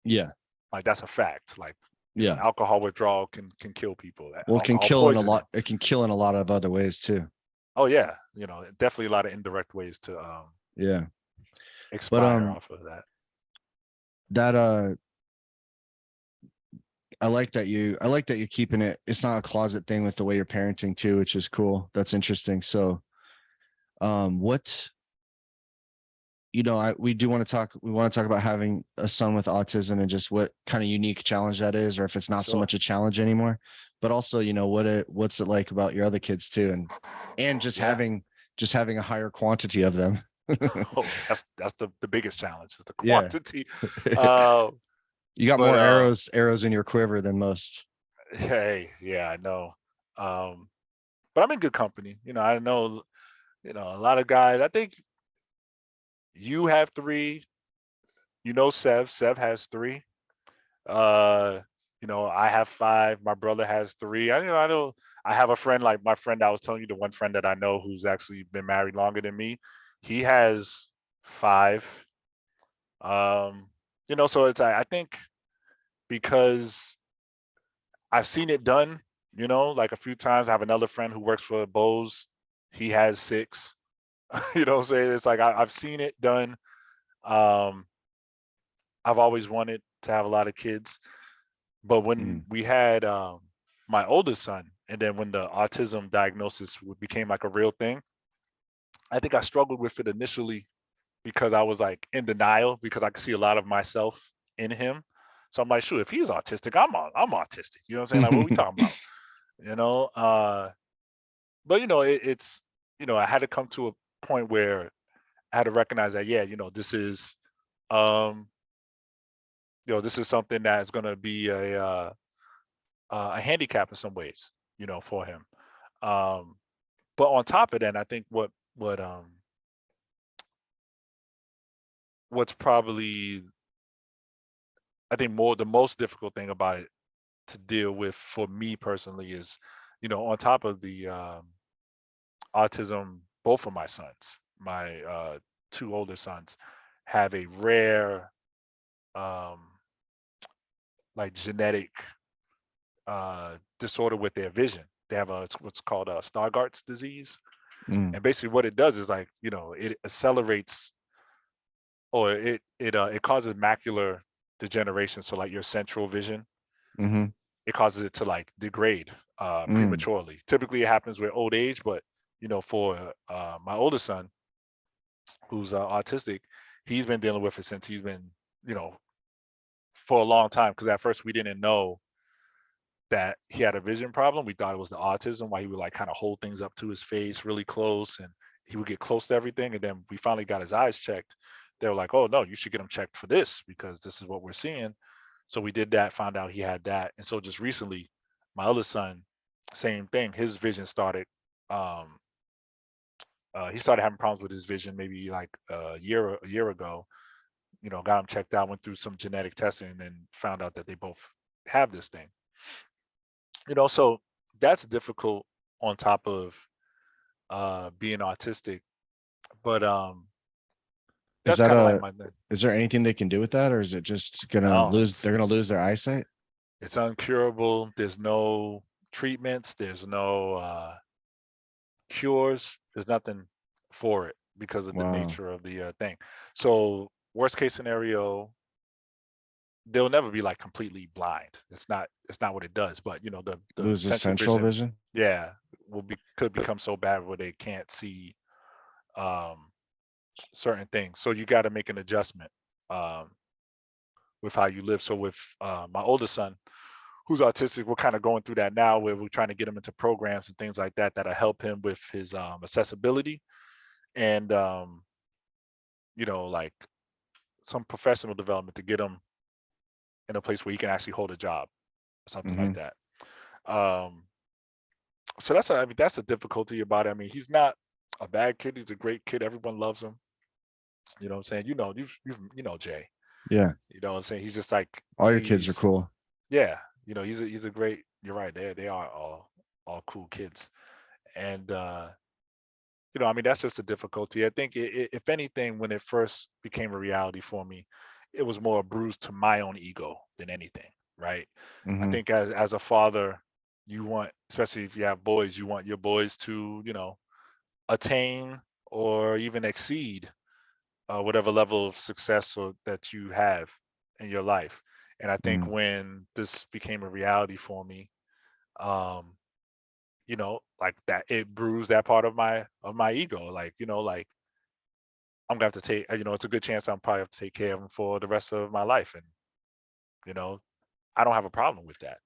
yeah. Like, that's a fact. Like, Yeah. alcohol withdrawal can kill people. Well, Alcohol poisoning. it can kill in a lot of other ways too. Oh yeah, definitely a lot of indirect ways to Yeah. But expire off of that. that I like that you're keeping it. It's not a closet thing with the way you're parenting too, which is cool. That's interesting. So what we want to talk about having a son with autism and just what kind of unique challenge that is, or if it's not so Sure. much a challenge anymore. But also, what's it like about your other kids too, and Yeah. just having a higher quantity of them. Oh, that's the biggest challenge, is the Yeah. quantity. Uh, You got but more arrows in your quiver than most. hey, yeah, I know. Um, but I'm in good company. I know, a lot of guys. I think you have three. Sev has three. Uh, I have five. My brother has three. I know. I have a friend, like my friend I was telling you, the one friend that I know who's actually been married longer than me. He has five. Um, so it's I think because I've seen it done, like a few times. I have another friend who works for Bose. He has six. What I'm saying? It's like I've seen it done. Um, I've always wanted to have a lot of kids. But when Mm. we had my oldest son, and then when the autism diagnosis became like a real thing, I think I struggled with it initially because I was like in denial, because I could see a lot of myself in him. So I'm like, shoot, if he's autistic, I'm autistic. You know what I'm saying? Like, what are we talking about? You know, uh, but it's I had to come to a point where I had to recognize that, yeah, um, this is something that's going to be a handicap in some ways, for him. Um, but on top of that, I think what's probably, I think, more the most difficult thing about it to deal with for me personally is, on top of the autism, both of my sons, my two older sons, have a rare um, like genetic disorder with their vision. They have what's called a Stargardt's disease, Mm. and basically what it does is, like, it accelerates, or it causes macular degeneration. So like your central vision, Mm-hmm. it causes it to like degrade Mm. prematurely. Typically, it happens with old age, but for my oldest son, who's autistic, he's been dealing with it since he's been, you know, for a long time. Because at first we didn't know that he had a vision problem. We thought it was the autism, why he would like kind of hold things up to his face really close, and he would get close to everything. And then we finally got his eyes checked. They were like, "Oh no, you should get him checked for this because this is what we're seeing." So we did that, found out he had that, and so just recently, my other son, same thing. His vision started. Um, he started having problems with his vision maybe like a year ago. Got him checked out, went through some genetic testing, and found out that they both have this thing. So that's difficult on top of being autistic. But Is that's that kind of like a my is there anything they can do with that, or is it just gonna no, lose? it's They're gonna it's lose their eyesight? it's uncurable. There's no treatments. There's no cures. There's nothing for it because of the Wow. nature of the thing. So worst case scenario, they'll never be like completely blind. It's not what it does. But the Lose the central central vision, vision? yeah, could become so bad where they can't see um, certain things. So you got to make an adjustment um, with how you live. So with my oldest son, who's autistic, we're kind of going through that now, where we're trying to get him into programs and things like that that'll help him with his accessibility and like some professional development to get him in a place where he can actually hold a job or something like Mm-hmm. that. Um, so that's the difficulty about it. I mean, he's not a bad kid. He's a great kid. Everyone loves him. You know what I'm saying? Jay. Yeah. You know what I'm saying? He's just like All your kids are cool. yeah. He's a great. You're right. They are all cool kids. And I mean, that's just a difficulty. I think if anything, when it first became a reality for me, it was more a bruise to my own ego than anything, right? I Mm-hmm. think as a father, you want, especially if you have boys, you want your boys to, attain or even exceed whatever level of success or that you have in your life. And I think Mm. when this became a reality for me, um, like that, it bruised that part of my ego. Like, like I'm gonna have to take, it's a good chance I'm probably have to take care of him for the rest of my life. And, you know, I don't have a problem with that,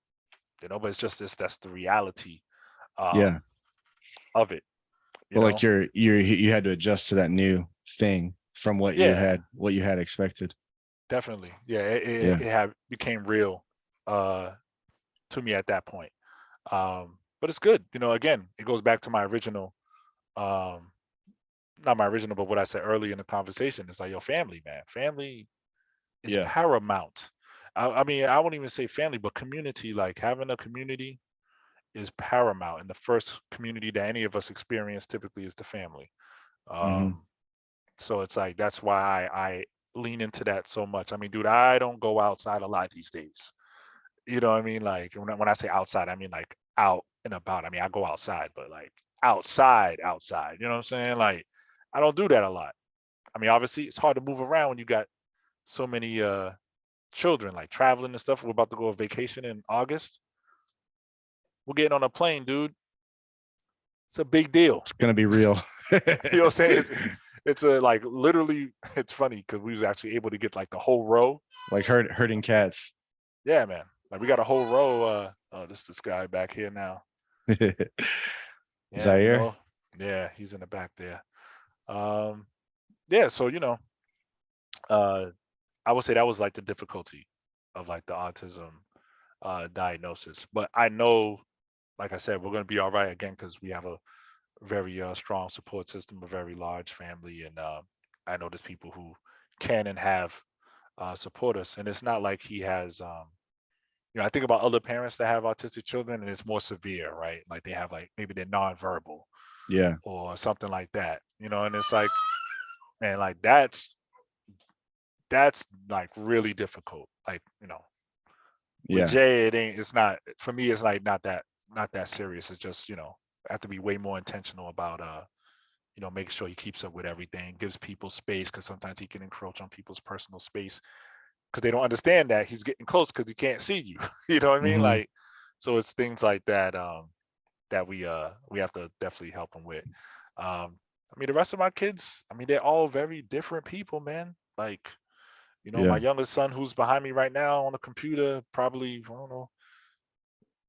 but it's just that's the reality Yeah. um of it, you Well, like know. you had to adjust to that new thing from Yeah, what you had expected. definitely. Yeah, it Yeah. had became real uh to me at that point. But it's good, again, it goes back to my original um not my original, but what I said earlier in the conversation. It's like your family, man. Family is Yeah. paramount. I mean, I won't even say family, but community. Like having a community is paramount. And the first community that any of us experience typically is the family. Mm-hmm. Um, so it's like that's why I lean into that so much. I mean, dude, I don't go outside a lot these days. You know what I mean? Like when I say outside, I mean like out and about. I mean, I go outside, but like outside. You know what I'm saying? Like I don't do that a lot. I mean, obviously, it's hard to move around when you got so many children, like traveling and stuff. We're about to go on vacation in August. We're getting on a plane, dude. It's a big deal. It's gonna be real. You know what I'm saying? It's a like literally. It's funny because we was actually able to get like the whole row. Like herding cats. Yeah, man. Like we got a whole row. Oh, this guy back here now. Yeah, Zaire. Yeah, he's in the back there. Um, yeah, so uh, I would say that was like the difficulty of like the autism diagnosis. But I know, like I said, we're gonna be all right again because we have a very strong support system, a very large family, and I know there's people who can and have support us. And it's not like he has, I think about other parents that have autistic children, and it's more severe, right? Like they have like maybe they're nonverbal Yeah. or something like that, and it's like, man, like that's like really difficult. Like, with Yeah. Jay, it's not for me. It's like not that serious. It's just I have to be way more intentional about making sure he keeps up with everything, gives people space because sometimes he can encroach on people's personal space. because they don't understand that he's getting close because he can't see you. You know what I mean? Hmm. Like, so it's things like that that we have to definitely help them with. I mean, the rest of my kids, I mean, they're all very different people, man. Like, my Yeah. youngest son who's behind me right now on the computer, probably, I don't know,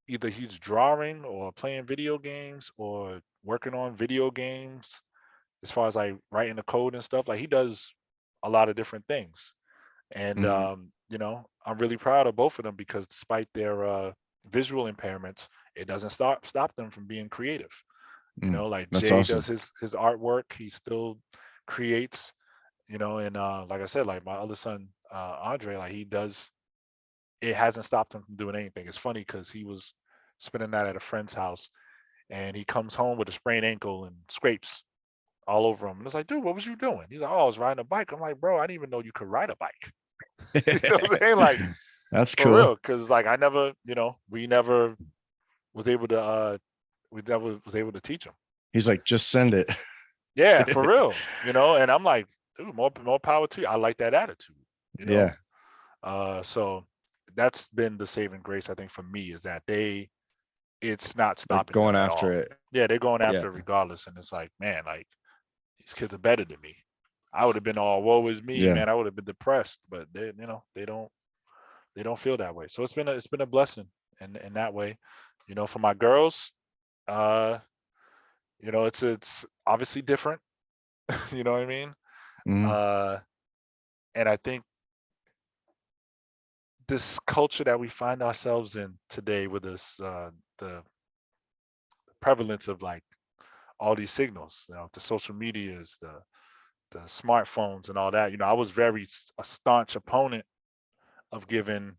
either he's drawing or playing video games or working on video games as far as like writing the code and stuff. Like he does a lot of different things. And Hmm. I'm really proud of both of them because despite their visual impairments, it doesn't stop them from being creative. Mm. Like That's Jay does awesome. his artwork, he still creates, and like I said, like my other son, Andre, like he does, it hasn't stopped him from doing anything. It's funny because he was spending that at a friend's house and he comes home with a sprained ankle and scrapes all over him. And it's like, dude, what was you doing? He's like, oh, I was riding a bike. I'm like, bro, I didn't even know you could ride a bike. You know what I'm saying? Like, That's for cool. real. Cause like I never, we never was able to teach him. He's like, just send it. Yeah, for real. And I'm like, dude, more power to you. I like that attitude, you know? Yeah. So that's been the saving grace, I think, for me is that it's not Like stopping going them at after all. it. Yeah, they're going Yeah. after it regardless. And it's like, man, like these kids are better than me. I would have been all woe is me, Yeah. man. I would have been depressed, but they don't feel that way. So it's been a blessing in that way. For my girls, uh, it's obviously different. You know what I mean? Hmm. Uh, and I think this culture that we find ourselves in today with this the prevalence of like all these signals, the social medias, the smartphones and all that. I was very a staunch opponent of giving,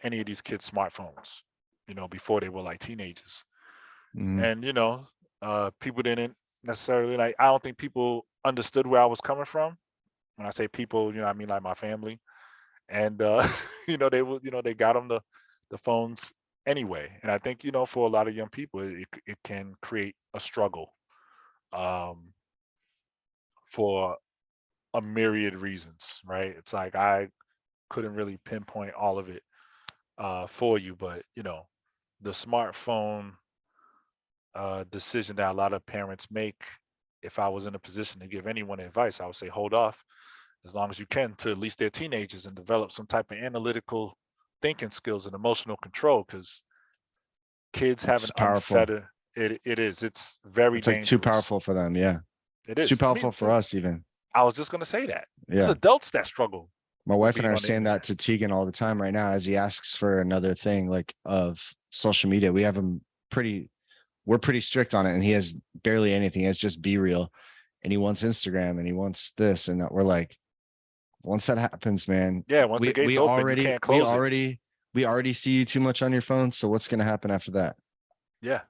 any of these kids smartphones, before they were like teenagers. Hmm. And, people didn't necessarily like, I don't think people understood where I was coming from. When I say people, I mean like my family. And, they got them the phones anyway. And I think, for a lot of young people, it can create a struggle um, for a myriad reasons, right? It's like I couldn't really pinpoint all of it for you, but the smartphone decision that a lot of parents make. If I was in a position to give anyone advice, I would say hold off as long as you can to at least they're teenagers and develop some type of analytical thinking skills and emotional control because kids have It's an powerful. unfettered it's very It's like too dangerous. powerful for them. Yeah. It It's too is. I powerful mean, for us, even. I was just gonna say that. There's Yeah. adults that struggle My with wife and I being are on the saying that internet. to Tegan all the time right now as he asks for another thing like of social media. We have him we're pretty strict on it, and he has barely anything. It's just Be Real, and he wants Instagram, and he wants this, and we're like, once that happens, man, Yeah, once the we gates we open, you already can't we close it. already we already see you too much on your phone. So what's gonna happen after that? Yeah,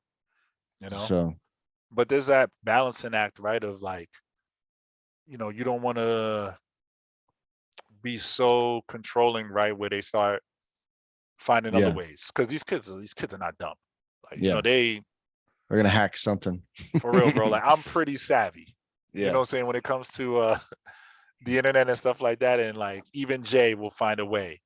you know. So But there's that balancing act, right? Of like, you don't want to be so controlling, right? Where they start finding other yeah, ways. Because these kids are not dumb. Like, yeah, they we're gonna hack something. for real, bro. Like I'm pretty savvy. You know Yeah, what I'm saying? When it comes to the internet and stuff like that. And like even Jay will find a way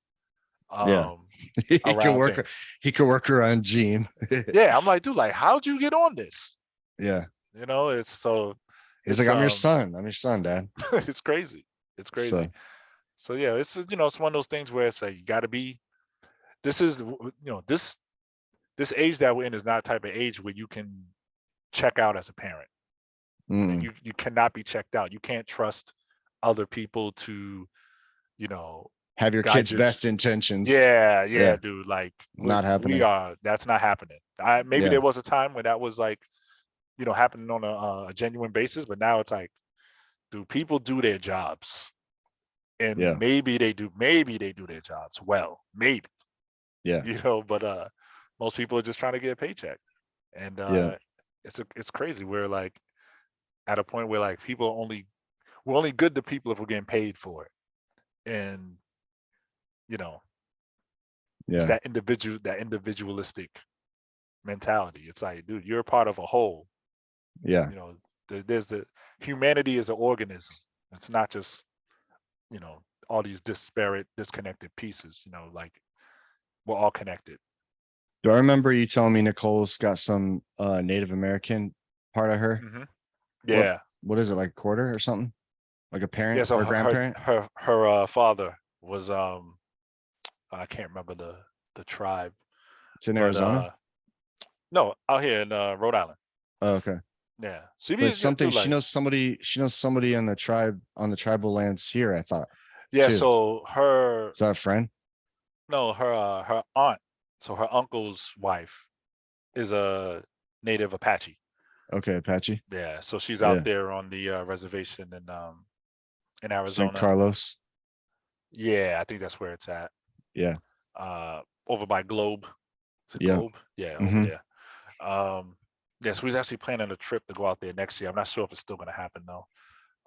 yeah. um he could around work. things. He could work around Gene. Yeah, I'm like, dude, like how'd you get on this? Yeah, It's so he's like, it's I'm your son. I'm your son, Dad. it's crazy. It's crazy. So So yeah, it's one of those things where it's like you gotta be this is this age that we're in is not a type of age where you can check out as a parent. And mm, you cannot be checked out. You can't trust other people to, you know, have your guide kid's your best intentions. yeah, yeah, Yeah, dude. Like not we happening. are that's not happening. I maybe Yeah, there was a time when that was like, happening on a genuine basis, but now it's like, do people do their jobs? And yeah, maybe they do their jobs well, maybe, yeah, but most people are just trying to get a paycheck. And yeah. it's crazy. We're like at a point where like we're only good to people if we're getting paid for it. And you know, it's Yeah. that individualistic mentality. It's like, dude, you're a part of a whole. Yeah. You know, there's the humanity is an organism. It's not just, you know, all these disparate, disconnected pieces. Like we're all connected. Do I remember you telling me Nicole's got some Native American part of her? Hmm. What Yeah, what is it, like a quarter or something? Like a yeah. parent So or a her grandparent? her her uh, father was I can't remember the tribe, It's in but Arizona. no, out here in Rhode Island. Oh, okay. Yeah. So But you just something do she like knows somebody on the tribe on the tribal lands here, I thought yeah. too. So her Is that a friend? no her aunt, so her uncle's wife is a native Apache. Okay, Apache. Yeah. So she's out Yeah. there on the reservation in St. Arizona. Carlos. Yeah, I think that's where it's at. Yeah. Over by Globe. Is it Yeah. Globe? Yeah, over Hmm. there. Um, yeah, so he's actually planning a trip to go out there next year. I'm not sure if it's still gonna happen though.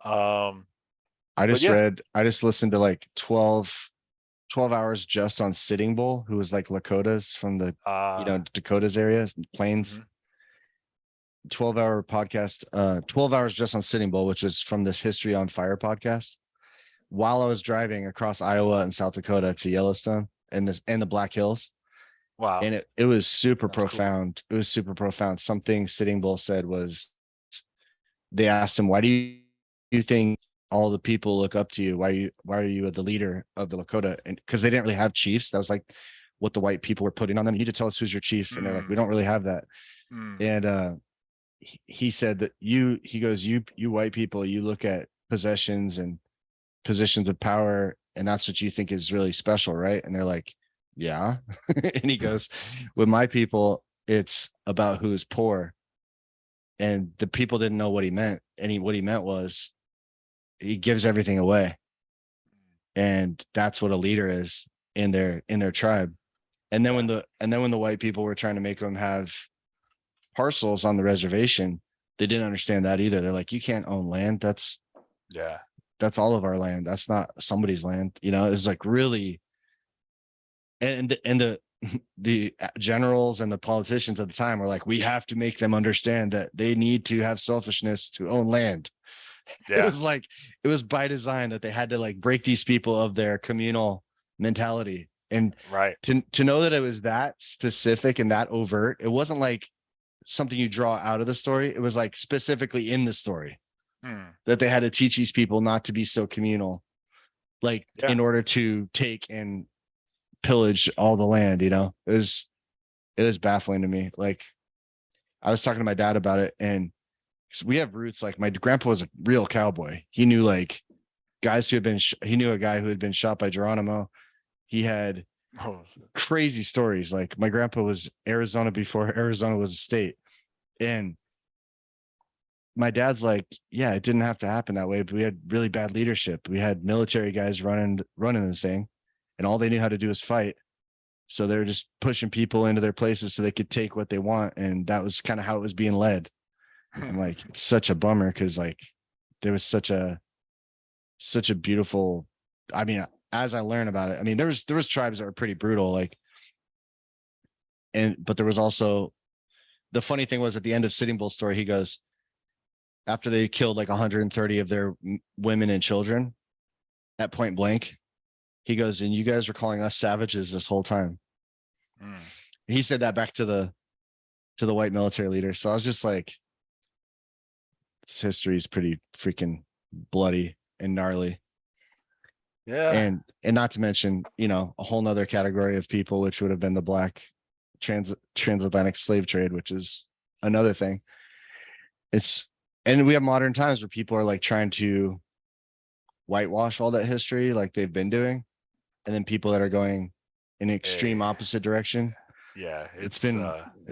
Um, but yeah, I just listened to like 12 hours just on Sitting Bull, who was like Lakotas from the, uh, Dakotas area, plains. mhm. 12-hour podcast, 12 hours just on Sitting Bull, which is from this History on Fire podcast. While I was driving across Iowa and South Dakota to Yellowstone and the Black Hills. Wow, And it was super that's cool. profound. It was super profound. Something Sitting Bull said was, they asked him, why do you think all the people look up to you? Why are you the leader of the Lakota? And because they didn't really have chiefs. That was like what the white people were putting on them. You need to tell us who's your chief. And they're like, we Mm, don't really have that. mm, And he said that he goes, you white people, you look at possessions and positions of power, and that's what you think is really special, right? And they're like, yeah. And he goes, with my people, it's about who's poor. And the people didn't know what he meant. And what he meant was he gives everything away. And that's what a leader is in their tribe. And then yeah, when the white people were trying to make them have parcels on the reservation, they didn't understand that either. They're like, you can't own land. yeah, That's all of our land. That's not somebody's land. It's like really, and the generals and the politicians at the time were like, we have to make them understand that they need to have selfishness to own land. It yeah. was like, it was by design that they had to like break these people of their communal mentality. And Right. to know that it was that specific and that overt, it wasn't like something you draw out of the story. It was like specifically in the story Mm, that they had to teach these people not to be so communal, like yeah. in order to take and pillage all the land. It was baffling to me. Like, I was talking to my dad about it, and we have roots. Like, my grandpa was a real cowboy. He knew like guys who had been he knew a guy who had been shot by Geronimo. He had Oh, crazy stories. Like, my grandpa was Arizona before Arizona was a state. And my dad's like, yeah, it didn't have to happen that way, but we had really bad leadership. We had military guys running the thing, and all they knew how to do was fight. So they're just pushing people into their places so they could take what they want. And that was kind of how it was being led. I'm like, it's such a bummer, because like there was such a beautiful, I mean, as I learn about it, I mean, there was tribes that were pretty brutal, like, but there was also, the funny thing was, at the end of Sitting Bull's story, he goes, after they killed like 130 of their women and children at point blank, he goes, and you guys were calling us savages this whole time. mm. He said that back to the white military leader. So I was just like, this history is pretty freaking bloody and gnarly. Yeah. And not to mention, a whole nother category of people, which would have been the black transatlantic slave trade, which is another thing. It's And we have modern times where people are like trying to whitewash all that history, like they've been doing, and then people that are going in an extreme Hey, opposite direction. yeah. It's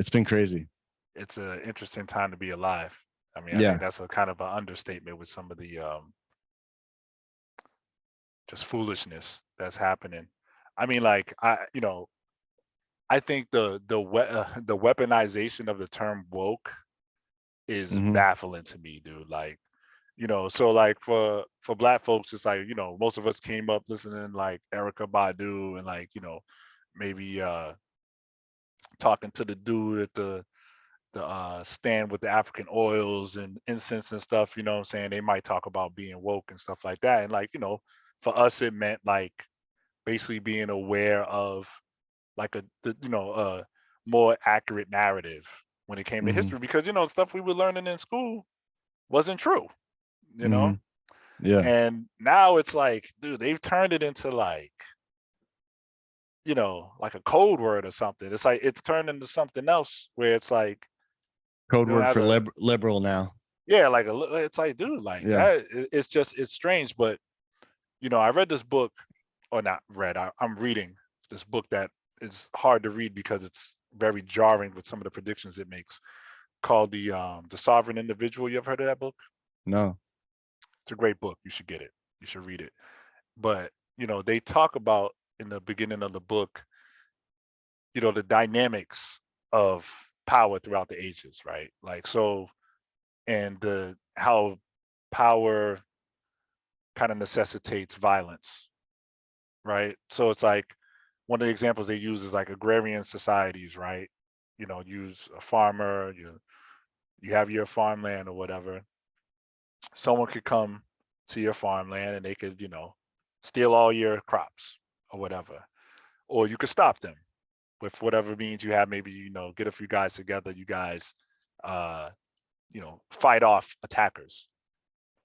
been crazy. It's an interesting time to be alive. I mean, I think Yeah. that's a kind of an understatement with some of the just foolishness that's happening. I mean, like I think the weaponization of the term woke is Hmm. baffling to me, dude. Like, so like for black folks, it's like, most of us came up listening like Erica Badu and like, maybe talking to the dude at the stand with the African oils and incense and stuff, you know what I'm saying? They might talk about being woke and stuff like that. And like, for us, it meant like basically being aware of like a more accurate narrative when it came to Mm-hmm. history, because stuff we were learning in school wasn't true, you Mm-hmm. know. Yeah. And now it's like, dude, they've turned it into like, like a code word or something. It's like it's turned into something else where it's like Code you don't word have for to, liberal now. yeah, like it's like, dude, like Yeah. that. It's strange, but I read this book, or not read. I'm reading this book that is hard to read because it's very jarring with some of the predictions it makes. Called the Sovereign Individual. You ever heard of that book? No. It's a great book. You should get it. You should read it. But they talk about in the beginning of the book, the dynamics of power throughout the ages, right? Like so, and the how power kind of necessitates violence, right? So it's like one of the examples they use is like agrarian societies, right? Use a farmer, you have your farmland or whatever. Someone could come to your farmland and they could, steal all your crops or whatever. Or you could stop them with whatever means you have. Maybe, get a few guys together, you guys uh, fight off attackers,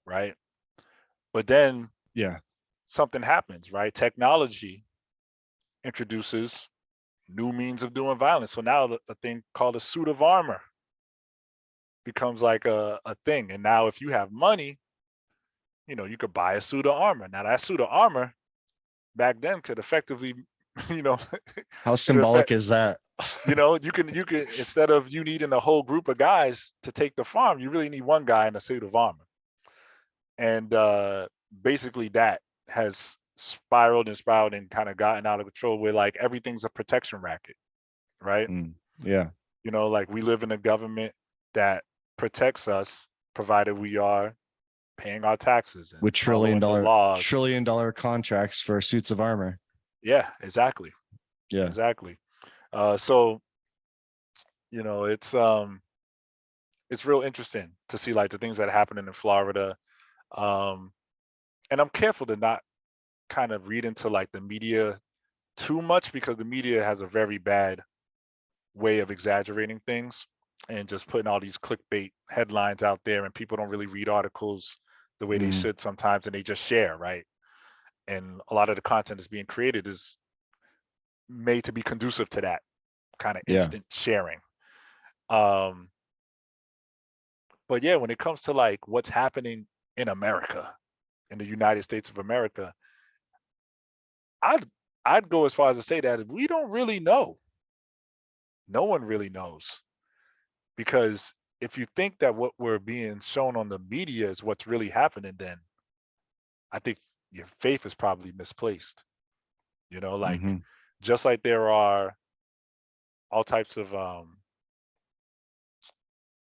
right? But then Yeah. something happens, right? Technology introduces new means of doing violence. So now the thing called a suit of armor becomes like a thing. And now if you have money, you could buy a suit of armor. Now that suit of armor back then could effectively, you know, How could affect, symbolic is that? you can instead of you needing a whole group of guys to take the farm, you really need one guy in a suit of armor. And basically that has spiraled and kind of gotten out of control where like everything's a protection racket, right? Yeah. Like we live in a government that protects us provided we are paying our taxes and With following the laws. trillion dollar contracts for suits of armor. Yeah, exactly. Yeah. Exactly. So, it's real interesting to see like the things that are happening in Florida. Um, and I'm careful to not kind of read into like the media too much because the media has a very bad way of exaggerating things and just putting all these clickbait headlines out there, and people don't really read articles the way they Mm, should sometimes, and they just share, right? And a lot of the content that's being created is made to be conducive to that kind of yeah. instant sharing. Um, but yeah, when it comes to like what's happening in America, in the United States of America, I'd I'd go as far as to say that we don't really know. No one really knows, because if you think that what we're being shown on the media is what's really happening, then I think your faith is probably misplaced. Like Mm-hmm. just like there are all types of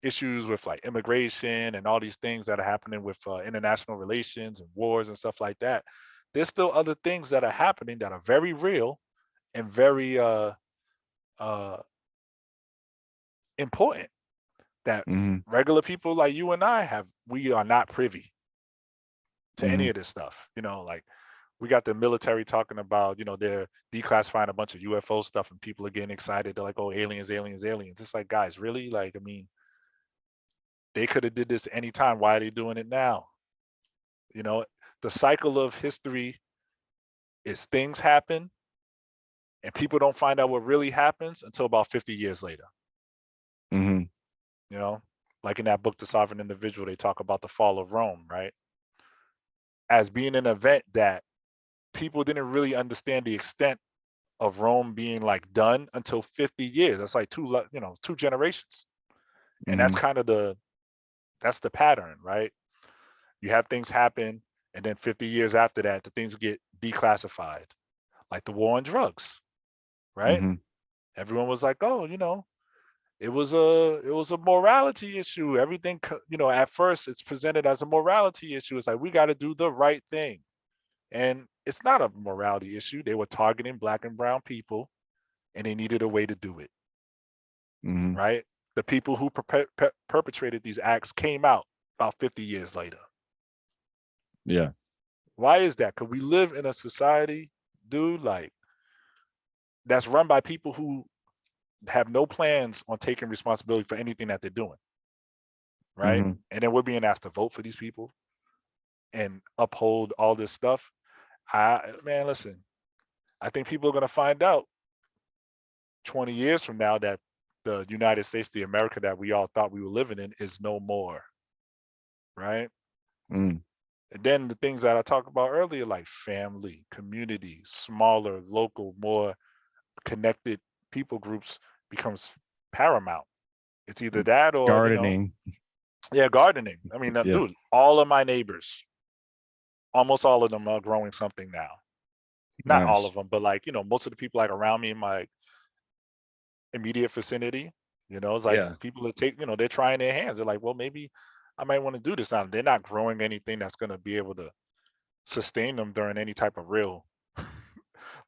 issues with like immigration and all these things that are happening with international relations and wars and stuff like that. There's still other things that are happening that are very real and very uh, important that Mm-hmm. regular people like you and I have. We are not privy to Mm-hmm. any of this stuff. Like we got the military talking about, they're declassifying a bunch of UFO stuff and people are getting excited. They're like, oh, aliens, aliens, aliens. It's like, guys, really? Like, I mean, they could have did this anytime. Why are they doing it now? You know, the cycle of history is things happen and people don't find out what really happens until about 50 years later. Mm-hmm. You know, like in that book, The Sovereign Individual, they talk about the fall of Rome, right? As being an event that people didn't really understand the extent of Rome being like done until 50 years. That's like two generations. And Mm-hmm. that's the pattern, right? You have things happen and then 50 years after that, the things get declassified, like the war on drugs, right? Mm-hmm. Everyone was like, oh, it was a morality issue. Everything, at first it's presented as a morality issue. It's like we got to do the right thing. And it's not a morality issue. They were targeting black and brown people and they needed a way to do it, Mm-hmm. right? The people who perpetrated these acts came out about 50 years later. Yeah. Why is that? Because we live in a society, dude, like that's run by people who have no plans on taking responsibility for anything that they're doing, right? Hmm. And then we're being asked to vote for these people and uphold all this stuff. Man, listen, I think people are going to find out 20 years from now that the United States, the America that we all thought we were living in, is no more, right? Mm. And then the things that I talked about earlier, like family, community, smaller, local, more connected people groups becomes paramount. It's either that or, Gardening. yeah, gardening. I mean, Yeah. dude, all of my neighbors, almost all of them are growing something now. Not all Nice. of them, but like, most of the people like around me in my immediate vicinity, it's like Yeah. people that take, they're trying their hands. They're like, well, maybe I might want to do this now. They're not growing anything that's going to be able to sustain them during any type of real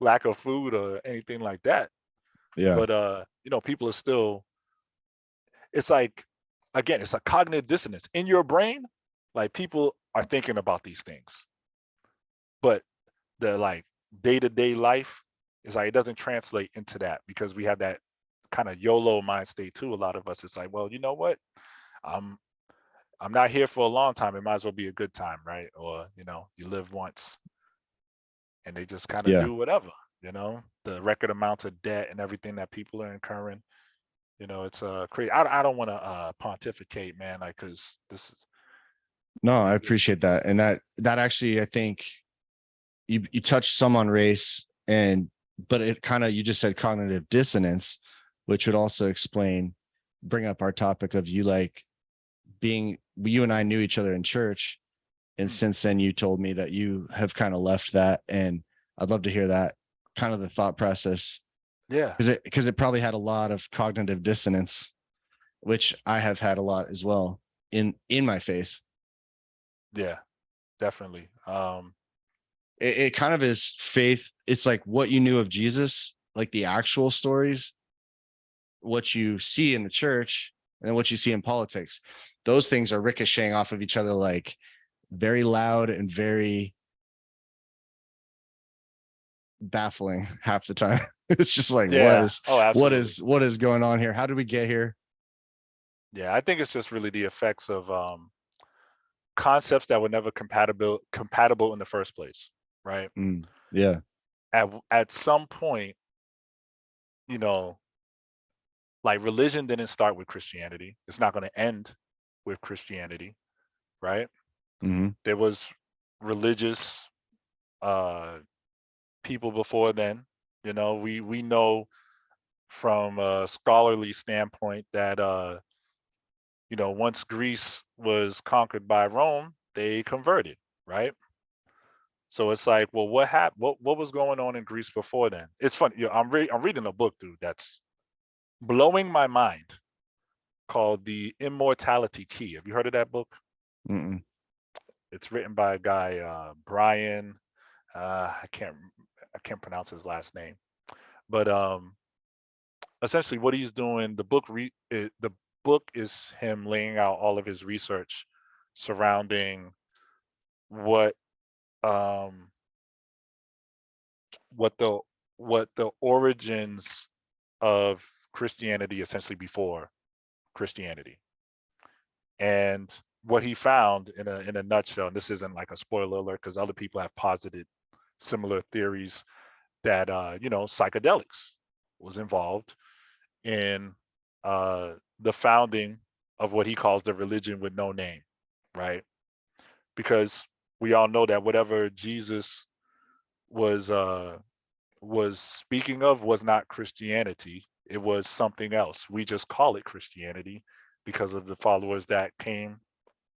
lack of food or anything like that. Yeah. But people are still, it's like, again, it's a cognitive dissonance in your brain. Like people are thinking about these things, but the like day-to-day life is like it doesn't translate into that because we have that kind of YOLO mind state too. A lot of us, it's like, well, you know what? I'm I'm not here for a long time. It might as well be a good time, right? Or, you live once and they just kind of Yeah. do whatever, the record amounts of debt and everything that people are incurring. It's crazy. I don't want to pontificate, man, like, cause this is, No, I we, appreciate that. And that actually, I think you touched some on race, and but it kind of, you just said cognitive dissonance, which would also bring up our topic of you, like, you and I knew each other in church, and mm, since then you told me that you have kind of left that, and I'd love to hear that, kind of the thought process, yeah, because it probably had a lot of cognitive dissonance, which I have had a lot as well in my faith. yeah, definitely. It kind of is faith. It's like what you knew of Jesus, like the actual stories, what you see in the church, and then what you see in politics. Those things are ricocheting off of each other, like very loud and very baffling half the time. It's just like, Yeah. Oh, absolutely. what is going on here? How did we get here? Yeah, I think it's just really the effects of concepts that were never compatible in the first place, right? Yeah. At some point, you know, like religion didn't start with Christianity. It's not going to end with Christianity, right? Mm-hmm. There was religious uh people before then. We know from a scholarly standpoint that once Greece was conquered by Rome, they converted, right? So it's like, well, what happened? What was going on in Greece before then? It's funny. I'm reading a book, dude, that's blowing my mind called The Immortality Key. Have you heard of that book? Mm-mm. It's written by a guy, Brian. I can't pronounce his last name, but essentially what he's doing, the book is him laying out all of his research surrounding what um what the what the origins of Christianity essentially before Christianity. And what he found in a nutshell, and this isn't like a spoiler alert because other people have posited similar theories that psychedelics was involved in the founding of what he calls the religion with no name, right? Because we all know that whatever Jesus was was speaking of was not Christianity. It was something else. We just call it Christianity because of the followers that came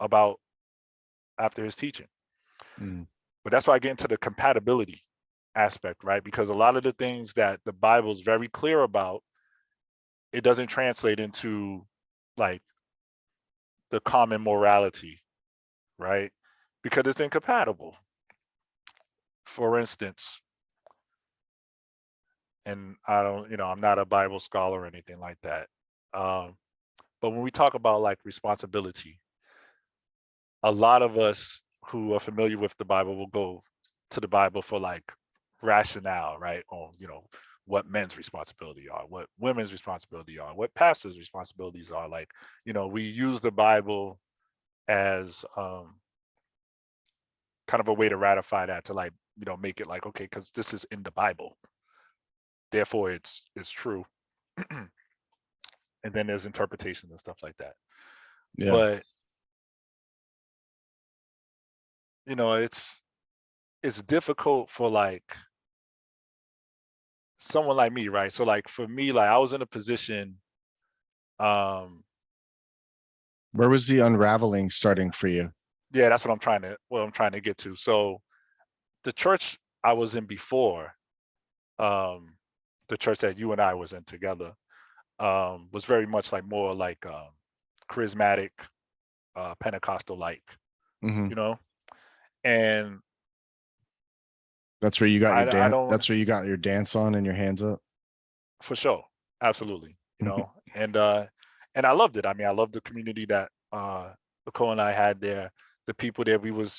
about after his teaching. Mm. But that's why I get into the compatibility aspect, right? Because a lot of the things that the Bible is very clear about, it doesn't translate into like the common morality, right? Because it's incompatible. For instance, and I don't, I'm not a Bible scholar or anything like that. Um, but when we talk about like responsibility, a lot of us who are familiar with the Bible will go to the Bible for like rationale, right? On, what men's responsibility are, what women's responsibility are, what pastors' responsibilities are. Like, we use the Bible as kind of a way to ratify that, to like, make it like, okay, because this is in the Bible, therefore it's true. And then there's interpretations and stuff like that. Yeah. But it's difficult for like someone like me, right? So like for me, like I was in a position, um Where was the unraveling starting for you? yeah, that's what I'm trying to get to. So the church I was in before, um the church that you and I was in together, was very much like more like charismatic, Pentecostal like, Hmm. you know, and That's where you got your I dance. don't, That's where you got your dance on and your hands up. for sure, absolutely, and I loved it. I mean, I loved the community that Nicole and I had there, the people there. We was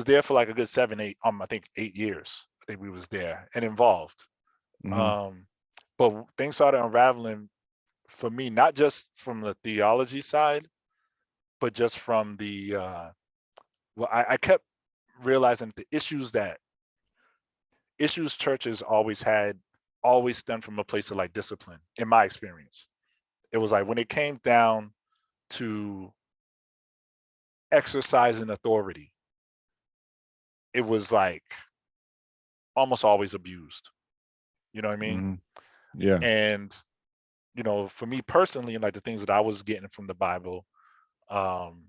there for like a good 7, 8, I think 8 years. I think we was there and involved. Hmm. Um, but things started unraveling for me, not just from the theology side, but just from the well, I kept realizing the issues churches always had always stemmed from a place of like discipline. In my experience, it was like when it came down to exercising authority, it was like almost always abused. You know what I mean? Hmm. Yeah. And for me personally, like the things that I was getting from the Bible, um,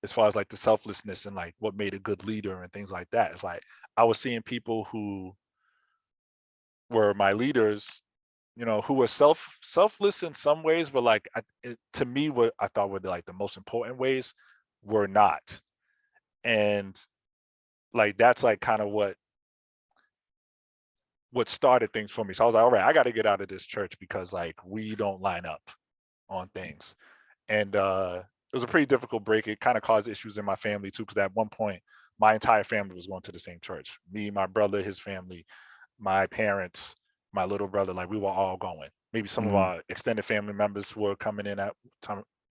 as far as like the selflessness and like what made a good leader and things like that, it's like I was seeing people who were my leaders, who were selfless in some ways, but like to me, what I thought were like the most important ways were not. And like that's like kind of what started things for me. So I was like, all right, I got to get out of this church because like we don't line up on things. And it was a pretty difficult break. It kind of caused issues in my family too, because at one point my entire family was going to the same church. Me, my brother, his family, my parents, my little brother, like we were all going. Maybe some of Hmm. our extended family members were coming in at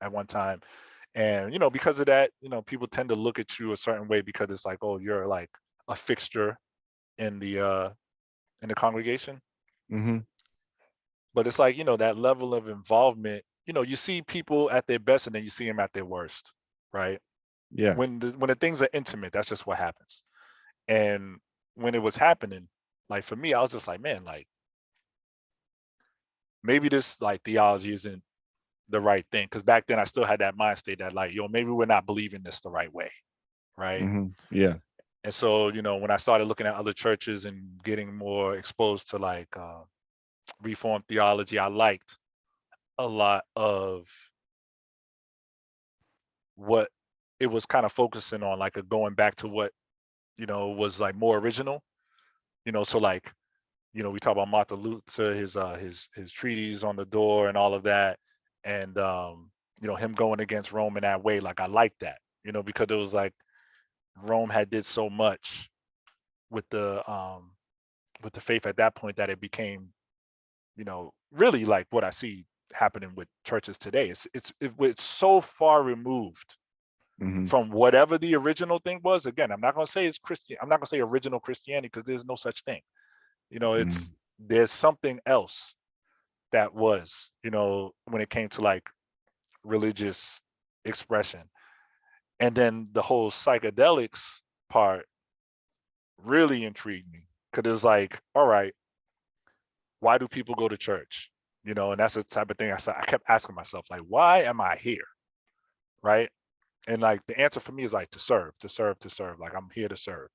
one time. And because of that, people tend to look at you a certain way because it's like, oh, you're like a fixture in the congregation. Hmm. But it's like, that level of involvement, you see people at their best and then you see them at their worst, right? Yeah. When the things are intimate, that's just what happens. And when it was happening, like for me, I was just like, man, like maybe this like theology isn't the right thing. Cause back then I still had that mind state that like, maybe we're not believing this the right way. Right. Hmm. Yeah. And so, when I started looking at other churches and getting more exposed to like reformed theology, I liked a lot of what it was kind of focusing on, like a going back to what, was like more original, so like, we talk about Martin Luther, his treatise on the door and all of that. And him going against Rome in that way, like I like that, because it was like Rome had did so much with the faith at that point that it became, really like what I see happening with churches today. It's so far removed Hmm. from whatever the original thing was. Again, I'm not going to say it's Christian. I'm not going to say original Christianity because there's no such thing. Hmm. There's something else that was, when it came to like religious expression. And then the whole psychedelics part really intrigued me because it's like, all right, why do people go to church? And that's the type of thing I kept asking myself, like, why am I here? Right. And like the answer for me is like to serve, to serve, to serve. Like I'm here to serve.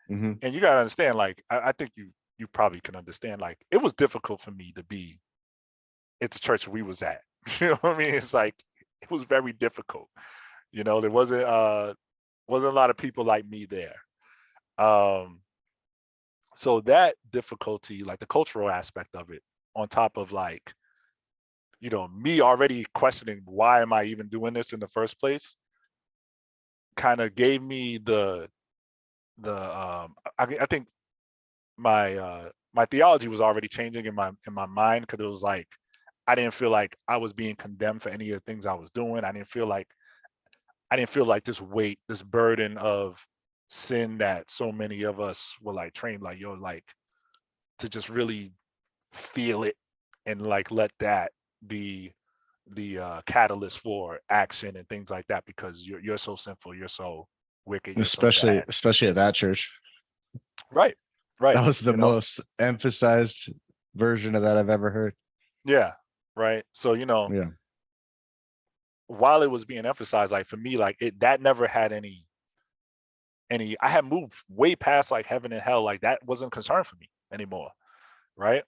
Hmm. And you gotta understand, like I think you probably can understand, like it was difficult for me to be at the church we was at. You know what I mean? It's like it was very difficult. There wasn't a lot of people like me there. Um, so that difficulty, like the cultural aspect of it, on top of like, me already questioning why am I even doing this in the first place, kind of gave me I think my theology was already changing in my mind, because it was like I didn't feel like I was being condemned for any of the things I was doing. I didn't feel like this weight, this burden of sin that so many of us were like trained, like, yo, like, to just really feel it and like let that be the catalyst for action and things like that, because you're so sinful, you're so wicked, you're so bad. Especially at that church. Right. Right. That was the most emphasized version of that I've ever heard. Yeah. Right. So, Yeah. while it was being emphasized, like for me, like that never had any, I had moved way past like heaven and hell. Like that wasn't a concern for me anymore. Right.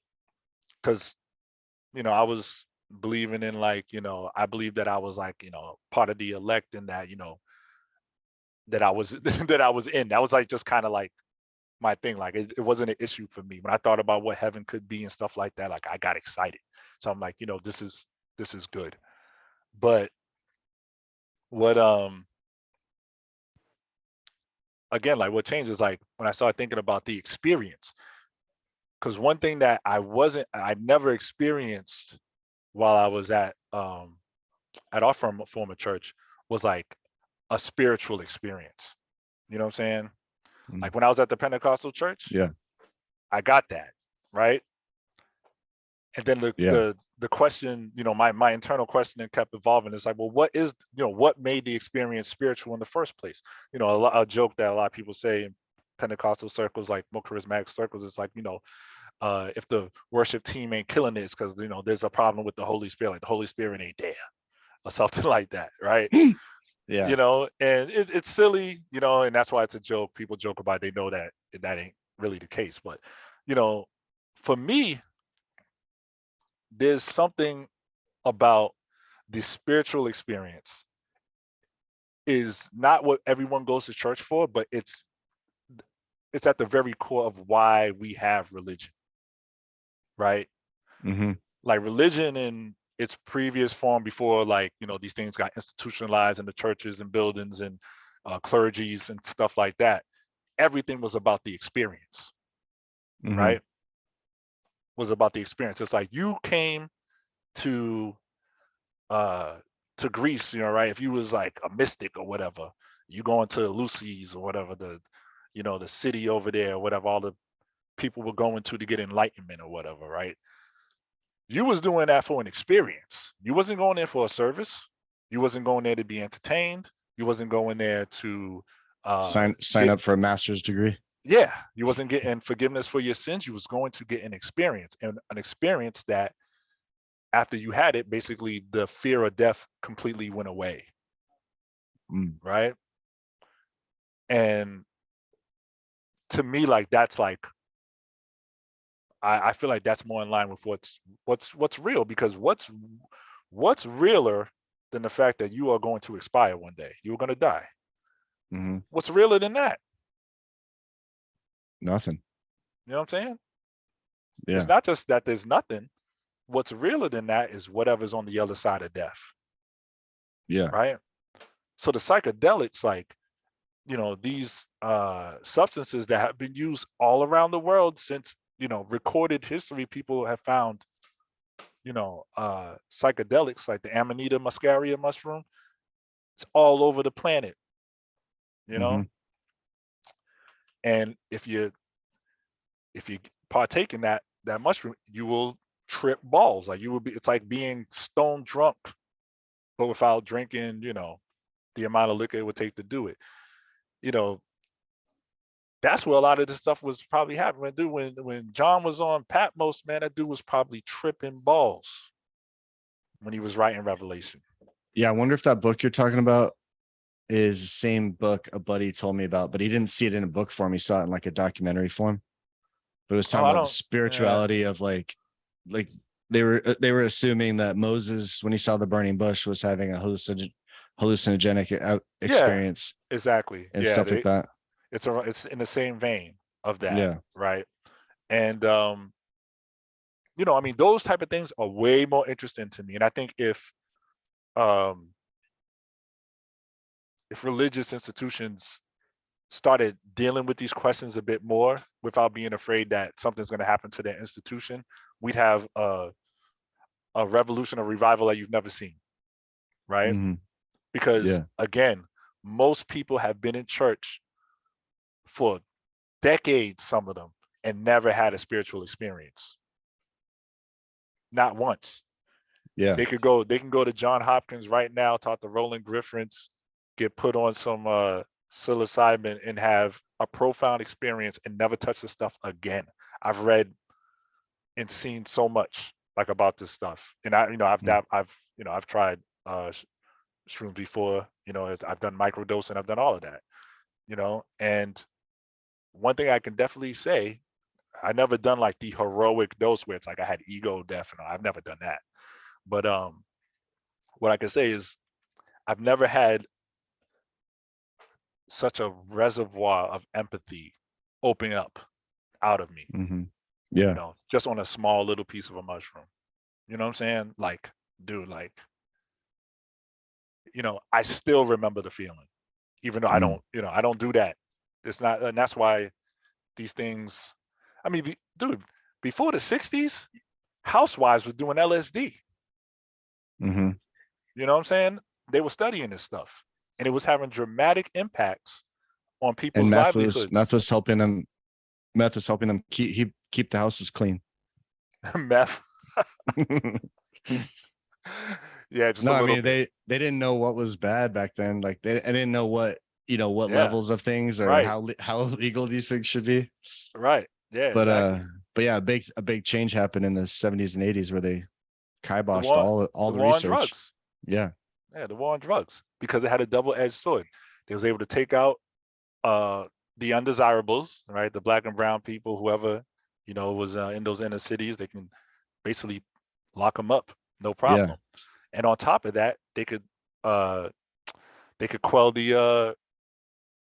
Because, I was believing in like, I believed that I was like, part of the elect, and that, that I was, that I was in. That was like just kind of like my thing. Like it wasn't an issue for me. When I thought about what heaven could be and stuff like that, like I got excited. So I'm like, this is good. But what again, like what changed is like when I started thinking about the experience. Because one thing that I never experienced while I was at our former church was like a spiritual experience. You know what I'm saying? Like when I was at the Pentecostal church, Yeah. I got that, right? And then the question, my internal question kept evolving. It's like, well, what made the experience spiritual in the first place? A joke that a lot of people say in Pentecostal circles, like more charismatic circles, it's like, if the worship team ain't killing this, because there's a problem with the Holy Spirit, like the Holy Spirit ain't there, or something like that, right? Yeah. And it's silly, and that's why it's a joke. People joke about it, they know that ain't really the case. But for me, there's something about the spiritual experience is not what everyone goes to church for, but it's at the very core of why we have religion, right? Mm-hmm. Like religion in its previous form before, like, these things got institutionalized in the churches and buildings and clergies and stuff like that. Everything was about the experience, right? Was about the experience. It's like you came to uh Greece, right? If you was like a mystic or whatever, you going to Lucy's or whatever, the city over there, or whatever all the people were going to get enlightenment or whatever, right? You was doing that for an experience. You wasn't going there for a service. You wasn't going there to be entertained. You wasn't going there to sign up for a master's degree. Yeah, you wasn't getting forgiveness for your sins. You was going to get an experience, and an experience that after you had it, basically the fear of death completely went away. Right? And to me, like that's like I feel like that's more in line with what's real, because what's realer than the fact that you are going to expire one day. You're going to die. What's realer than that? Nothing. You know what I'm saying? Yeah. It's not just that there's nothing. What's realer than that is whatever's on the other side of death. Yeah. Right? So the psychedelics, like, these substances that have been used all around the world since, recorded history, people have found, psychedelics like the Amanita muscaria mushroom. It's all over the planet, and if you partake in that mushroom, you will trip balls. Like it's like being stone drunk, but without drinking, the amount of liquor it would take to do it. That's where a lot of this stuff was probably happening. Dude, when John was on Patmos, man, that dude was probably tripping balls when he was writing Revelation. Yeah, I wonder if that book you're talking about is the same book a buddy told me about, but he didn't see it in a book form. He saw it in like a documentary form. But it was talking about the spirituality of like they were assuming that Moses, when he saw the burning bush, was having a hallucinogenic experience. Yeah, exactly. And stuff like that. It's in the same vein of that. Yeah. Right. And I mean, those type of things are way more interesting to me. And I think if if religious institutions started dealing with these questions a bit more without being afraid that something's going to happen to their institution, we'd have a revolution or revival that you've never seen, right? Hmm. Because Yeah. again, most people have been in church for decades, some of them, and never had a spiritual experience. Not once. Yeah. They can go to John Hopkins right now, talk to Roland Griffiths, get put on some psilocybin and have a profound experience and never touch the stuff again. I've read and seen so much like about this stuff. And I've tried shrooms before, I've done microdosing, I've done all of that, and one thing I can definitely say, I never done like the heroic dose where it's like I had ego death and I've never done that. But what I can say is I've never had such a reservoir of empathy open up out of me, Hmm. Yeah. just on a small little piece of a mushroom. You know what I'm saying? Like, dude, like, I still remember the feeling, even though Mm. I don't do that. It's not, and that's why these things, I mean, dude, before the 60s, housewives was doing LSD. Hmm. You know what I'm saying? They were studying this stuff and it was having dramatic impacts on And people's livelihoods. meth was helping them keep the houses clean. Meth. Yeah, just No, a I little mean bit. they didn't know what was bad back then. Like I didn't know what Yeah, levels of things or right, how legal these things should be. right. Yeah, But exactly. yeah, a big change happened in the 70s and 80s where they The kiboshed war, all the the war on research. drugs. Yeah. Yeah, the war on drugs because it had a double-edged sword. They was able to take out uh, the undesirables, right? The black and brown people, whoever was in those inner cities, they can basically lock them up, no Yeah. problem. And on top of that, uh, they could quell uh,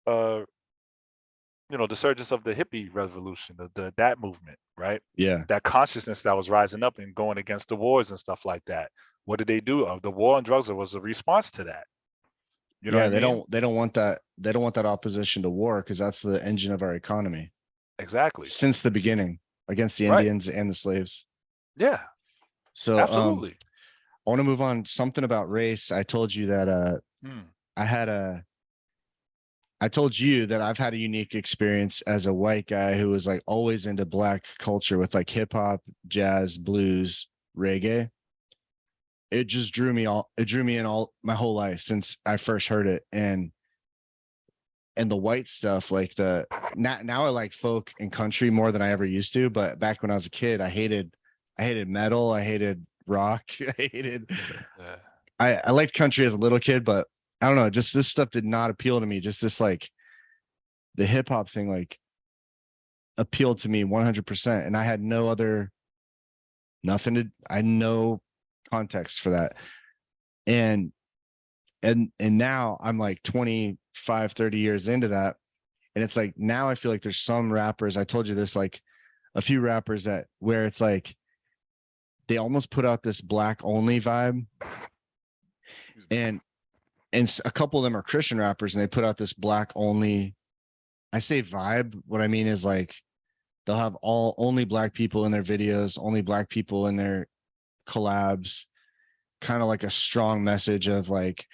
the surges of the hippie revolution, that movement, right? Yeah. That consciousness that was rising up and going against the wars and stuff like that. What did they do? The war on drugs was a response to that. You know what Yeah, I mean? they don't want that opposition to war because that's the engine of our economy Exactly. since the beginning against the Right. Indians and the slaves. Yeah. So Absolutely. I want to move on something about race. Mm. I had a I told you that I've had a unique experience as a white guy who was like always into black culture with like hip hop, jazz, blues, reggae. It drew me in all my whole life since I first heard it. And the white stuff, like now I like folk and country more than I ever used to. But back when I was a kid, I hated metal, I hated rock, Yeah. I liked country as a little kid, but I don't know, just this stuff did not appeal to me. Just this like the hip hop thing like appealed to me 100%. And I had I had no context for that. And now I'm like 25, 30 years into that. And it's like, now I feel like there's some rappers, I told you this, like a few rappers that where it's like, they almost put out this black only vibe. And, a couple of them are Christian rappers and they put out this black only, I say vibe. What I mean is like, they'll have only black people in their videos, only black people in their collabs, kind of like a strong message of like,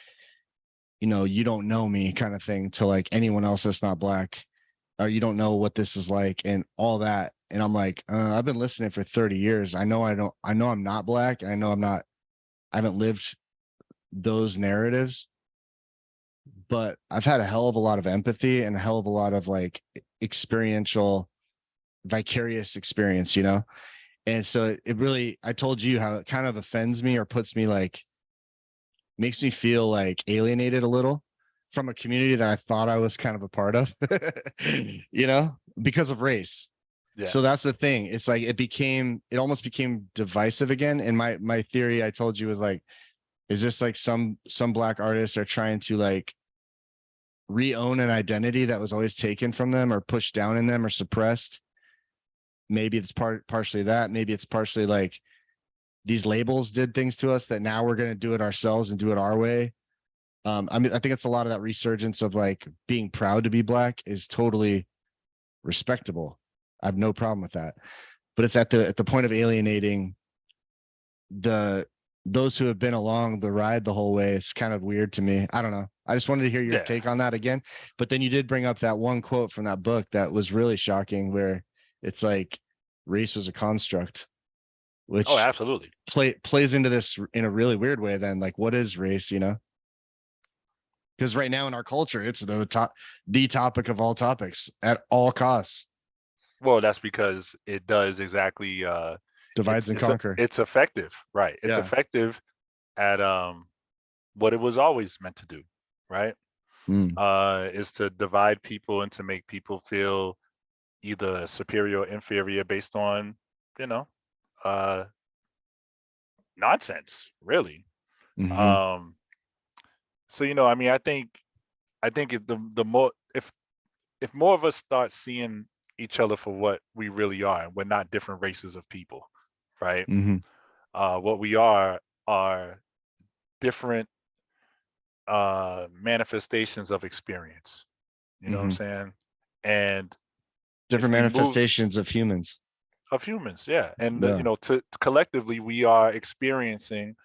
you don't know me kind of thing to like anyone else that's not black, or you don't know what this is like and all that. And I'm like, I've been listening for 30 years. I know I'm not black. I know I haven't lived those narratives, but I've had a hell of a lot of empathy and a hell of a lot of like experiential, vicarious experience. And so it really, I told you how it kind of offends me or puts me like, makes me feel like alienated a little from a community that I thought I was kind of a part of, because of race. Yeah. So that's the thing. It's like it almost became divisive again. And my theory I told you was like, is this like some black artists are trying to like re-own an identity that was always taken from them or pushed down in them or suppressed? Maybe it's partially that. Maybe it's partially like these labels did things to us that now we're going to do it ourselves and do it our way. I mean, I think it's a lot of that resurgence of like being proud to be black is totally respectable. I have no problem with that. But it's at the point of alienating those who have been along the ride the whole way. It's kind of weird to me. I don't know. I just wanted to hear your Yeah. take on that again. But then you did bring up that one quote from that book that was really shocking, where it's like race was a construct, Oh, which absolutely. plays into this in a really weird way. Then, like, what is race? You know, because right now in our culture, it's the topic of all topics at all costs. Well, that's because it does exactly. Divides and conquer. It's effective, right? It's Yeah. effective at what it was always meant to do, right? Mm. Is to divide people and to make people feel either superior or inferior based on, you know, uh, nonsense, really. Mm-hmm. Um, so I mean, I think if the more if more of us start seeing each other for what we really are, and we're not different races of people, right? Mm-hmm. What we are different manifestations of experience. You know what I'm Mm-hmm. saying? And if Different we move manifestations of humans. of humans, yeah, and Yeah. to collectively we are experiencing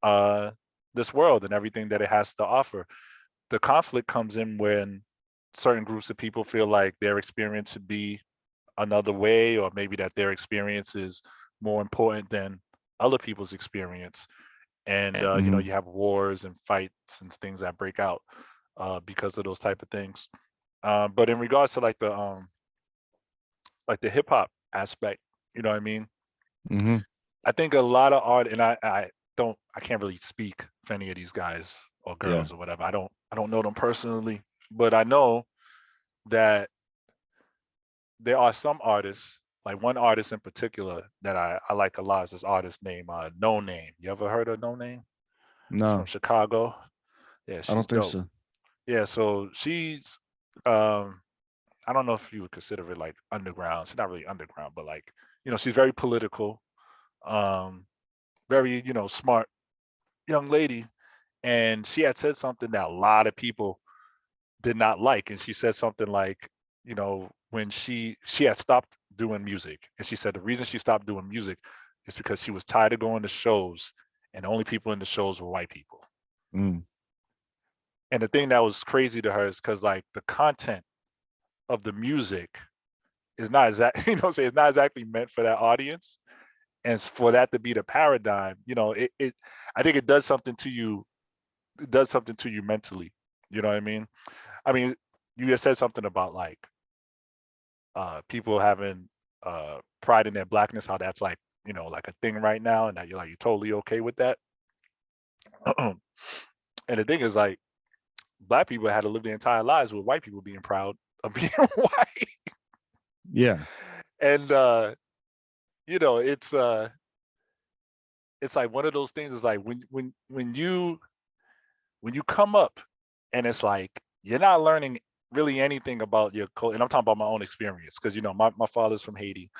uh, this world and everything that it has to offer. The conflict comes in when certain groups of people feel like their experience should be another way, or maybe that their experience is more important than other people's experience. And Mm-hmm. you have wars and fights and things that break out because of those type of things. But in regards to like the hip hop aspect, you know what I mean? Mm-hmm. I think a lot of art, and I can't really speak for any of these guys or Yeah. girls or whatever. I don't know them personally, but I know that there are some artists, like one artist in particular that I like a lot is this artist named No Name. You ever heard of No Name? She's from No, Chicago. Yeah, I she's don't think dope. so. Yeah, so she's um I don't know if you would consider it like underground. She's not really underground, but like, she's very political, um, very, smart young lady. And she had said something that a lot of people did not like. And she said something like, when she had stopped doing music. And she said the reason she stopped doing music is because she was tired of going to shows and the only people in the shows were white people. Mm. And the thing that was crazy to her is because like the content of the music is not exactly, it's not exactly meant for that audience. And for that to be the paradigm, I think it does something to you. It does something to you mentally. You know what I mean? I mean, you just said something about like people having pride in their blackness, how that's like, like a thing right now, and that you're totally okay with that. And the thing is like black people had to live their entire lives with white people being proud of being white. Yeah. And it's like one of those things is like when you come up and it's like you're not learning really anything about your culture. And I'm talking about my own experience because my father's from Haiti.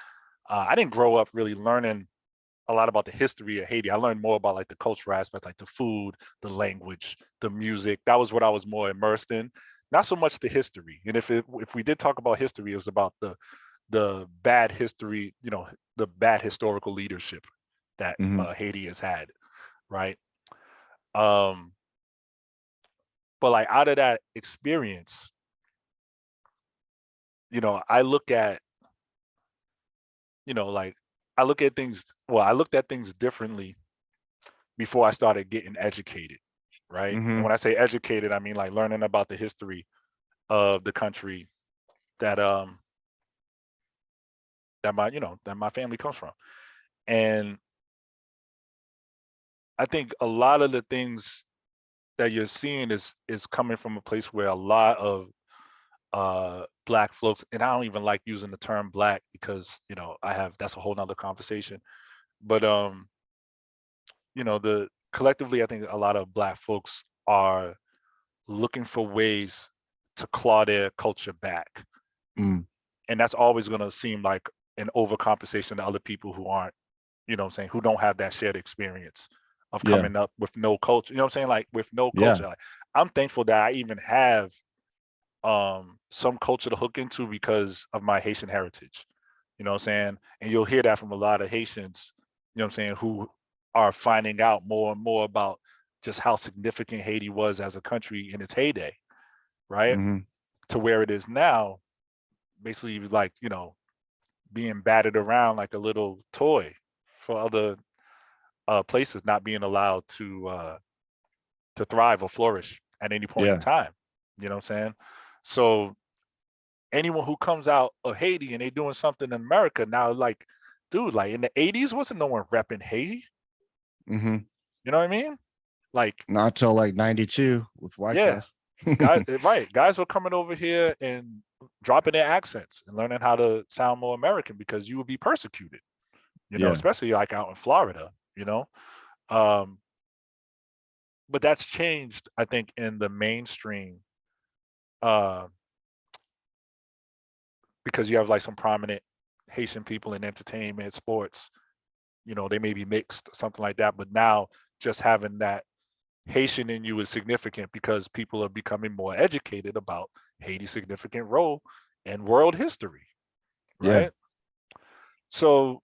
I didn't grow up really learning a lot about the history of Haiti. I learned more about like the cultural aspects, like the food, the language, the music. That was what I was more immersed in, not so much the history. And if we did talk about history, it was about the bad history, the bad historical leadership that Mm-hmm. Haiti has had, right? Um, but like out of that experience, I look at, like I look at things. Well, I looked at things differently before I started getting educated, right? And Mm-hmm. when I say educated, I mean like learning about the history of the country that that my family comes from. And I think a lot of the things that you're seeing is coming from a place where a lot of black folks, and I don't even like using the term black because that's a whole nother conversation. But the collectively I think a lot of black folks are looking for ways to claw their culture back. Mm. And that's always going to seem like an overcompensation to other people who aren't, what I'm saying, who don't have that shared experience of Yeah. coming up with no culture. You know what I'm saying? Like with no Yeah. culture. Like, I'm thankful that I even have some culture to hook into because of my Haitian heritage. You know what I'm saying? And you'll hear that from a lot of Haitians, you know what I'm saying, who are finding out more and more about just how significant Haiti was as a country in its heyday, right? Hmm. To where it is now, basically like, you know, being batted around like a little toy for other places, not being allowed to thrive or flourish at any point in Yeah. time. You know what I'm saying? So anyone who comes out of Haiti and they doing something in America now, like, dude, like in the 80s, wasn't no one repping Haiti. Hmm. You know what I mean? Like, Not till like 92 with yeah, Wyclef. guys, right. Guys were coming over here and dropping their accents and learning how to sound more American because you would be persecuted, you know, Yeah. especially like out in Florida, you know. Um, but that's changed, I think, in the mainstream, uh, because you have like some prominent Haitian people in entertainment, sports, you know, they may be mixed, something like that. But now just having that Haitian in you is significant because people are becoming more educated about Haiti's significant role in world history, Yeah. right? So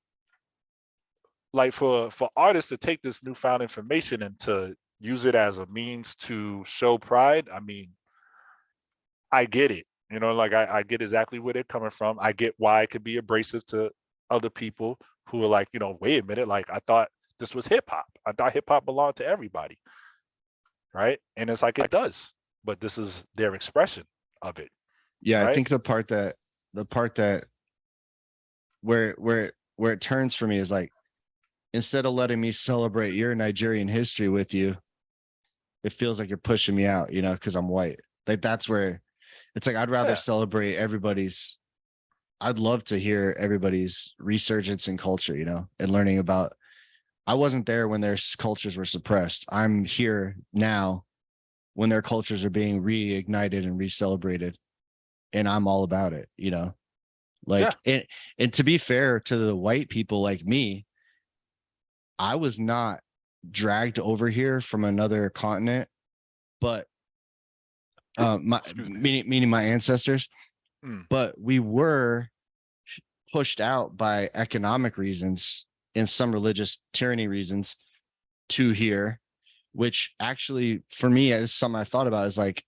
like for artists to take this newfound information and to use it as a means to show pride, I mean, I get it. You know, like I get exactly where they're coming from. I get why it could be abrasive to other people who are like, you know, wait a minute, like I thought this was hip hop. I thought hip hop belonged to everybody, right? And it's like it does, but this is their expression of it, Yeah. I right? think the part that where it turns for me is like, instead of letting me celebrate your Nigerian history with you, it feels like you're pushing me out, because I'm white. Like that's where it's like I'd rather Yeah. celebrate everybody's. I'd love to hear everybody's resurgence in culture, and learning about. I wasn't there when their cultures were suppressed. I'm here now when their cultures are being reignited and re-celebrated, and I'm all about it. Yeah. Like, and to be fair to the white people like me, I was not dragged over here from another continent, but my Excuse me. meaning my ancestors, Mm, but we were pushed out by economic reasons and some religious tyranny reasons to here, which actually for me is something I thought about, is like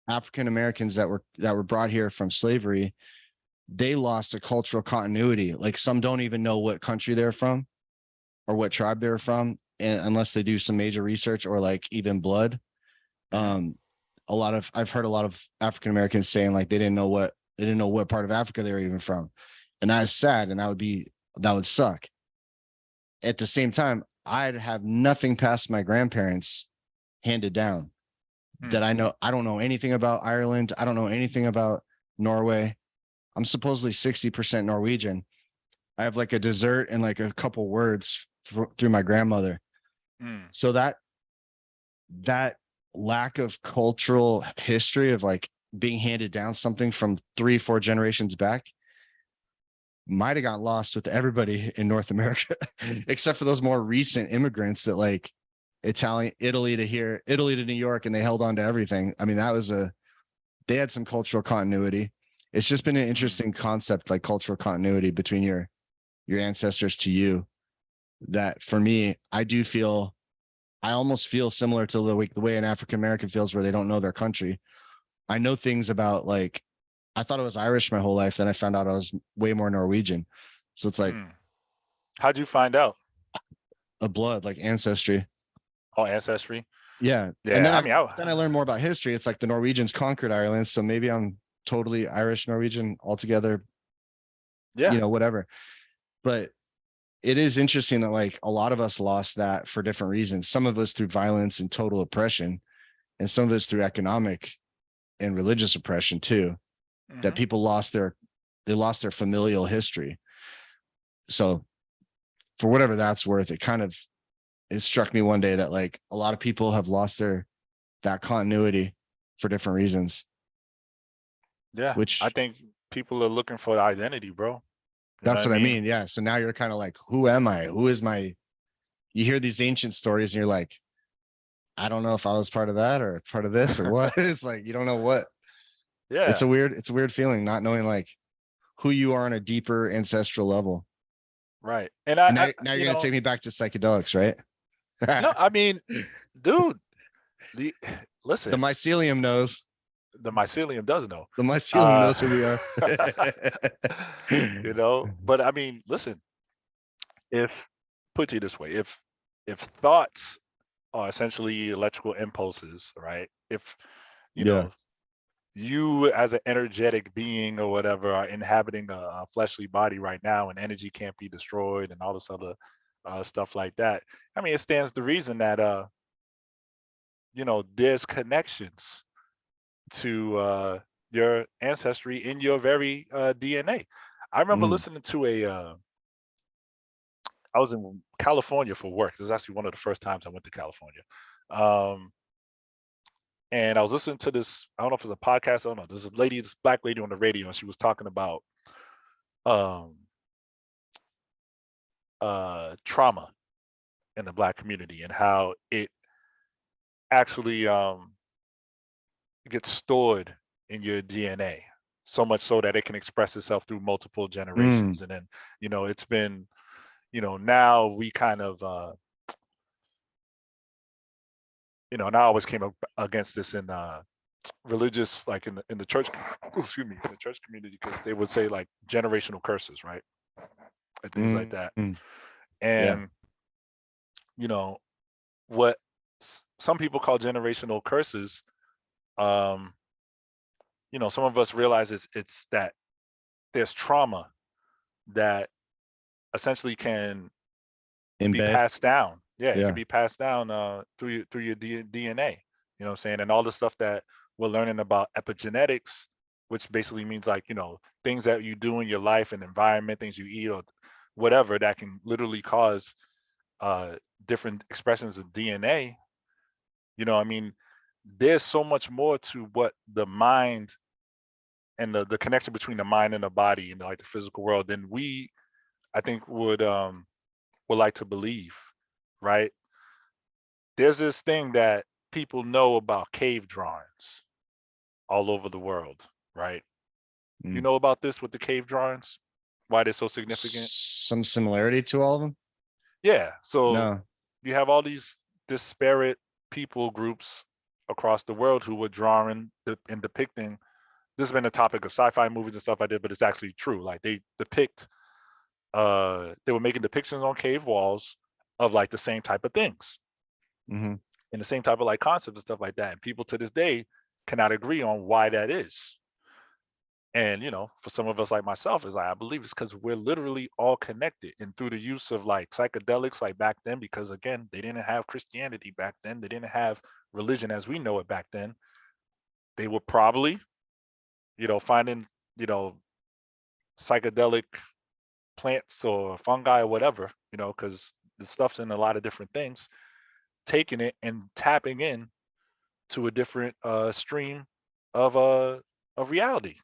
African Americans that were brought here from slavery. They lost a cultural continuity. Like some don't even know what country they're from or what tribe they're from, and unless they do some major research or like even blood. mhm, um I've heard a lot of African Americans saying like they didn't know what part of Africa they were even from, and that is sad, and that would suck. At the same time, I'd have nothing past my grandparents handed down that mm, I know. I don't know anything about Ireland. I don't know anything about Norway. I'm supposedly 60% Norwegian. I have like a dessert and like a couple words through my grandmother. mm. So that lack of cultural history of like being handed down something from 3-4 generations back might have got lost with everybody in North America, except for those more recent immigrants that like Italy to here, Italy to New York, and they held on to everything. I mean, they had some cultural continuity. It's just been an Mm. interesting concept, like cultural continuity between your ancestors to you. That for me, I almost feel similar to the way an African American feels, where they don't know their country. I know things about, like, I thought I was Irish my whole life. Then I found out I was way more Norwegian. So it's like Mm. How'd you find out? a blood, like ancestry. Oh, ancestry. Yeah. And Yeah, I mean, then I learned more about history. It's like the Norwegians conquered Ireland. So maybe I'm totally Irish Norwegian altogether, yeah. whatever. But it is interesting that like a lot of us lost that for different reasons. Some of us through violence and total oppression, and some of us through economic and religious oppression too. That Hmm. people lost their familial history. So for whatever that's worth, it struck me one day that like a lot of people have lost that continuity for different reasons, Yeah, I which think people are looking for identity, bro. You know what that's I what I mean? mean. Yeah. So now you're kind of like, who am I? Who is my you hear these ancient stories and you're like, I don't know if I was part of that or part of this or what. It's like you don't know what. Yeah, It's a weird feeling not knowing like who you are on a deeper ancestral level. right. And And now you're you gonna know, take me back to psychedelics, right? no, I mean, dude, the The listen, mycelium knows. the mycelium does know. The mycelium Uh, knows who we are. you know, but I mean, listen, if put it this way, if thoughts are essentially electrical impulses, right? If you Yeah. know you as an energetic being or whatever are inhabiting a fleshly body right now and energy can't be destroyed and all this other stuff like that. I mean, it stands to reason that there's connections to your ancestry in your very DNA. I remember Mm. listening to I was in California for work. This is actually one of the first times I went to California. Um, and I was listening to this, I don't know if it's a podcast, I don't know. There's this black lady on the radio, and she was talking about um, trauma in the black community and how it actually gets stored in your DNA, so much so that it can express itself through multiple Mm. generations. And then, it's been, now we kind of, and I always came up against this in religious, like in the church, excuse me, in the church community, because they would say like generational curses, right? And things like that. Mm. Yeah. And, you know, what some people call generational curses, um, some of us realize it's that there's trauma that essentially can be Embed. passed down. Yeah, it can Yeah. be passed down through your DNA. You know what I'm saying? And all the stuff that we're learning about epigenetics, which basically means like, things that you do in your life and environment, things you eat or whatever that can literally cause uh different expressions of DNA. I mean, there's so much more to what the mind and the connection between the mind and the body and like the physical world than we, I think, would like to believe, right? There's this thing that people know about cave drawings all over the world, right? You Mm. know about this with the cave drawings? Why they're so significant? Some similarity to all of them? Yeah. So No. you have all these disparate people groups across the world who were drawing and depicting. This has been a topic of sci-fi movies and stuff I did, but it's actually true. Like they were making depictions on cave walls of like the same type of things Mm-hmm. and the same type of like concepts and stuff like that. And people to this day cannot agree on why that is. And for some of us like myself, is like I believe it's because we're literally all connected. And through the use of like psychedelics, like back then, because again, they didn't have Christianity back then, they didn't have religion as we know it back then. They were probably, finding, you know, psychedelic plants or fungi or whatever, because the stuff's in a lot of different things, taking it and tapping in to a different stream of reality,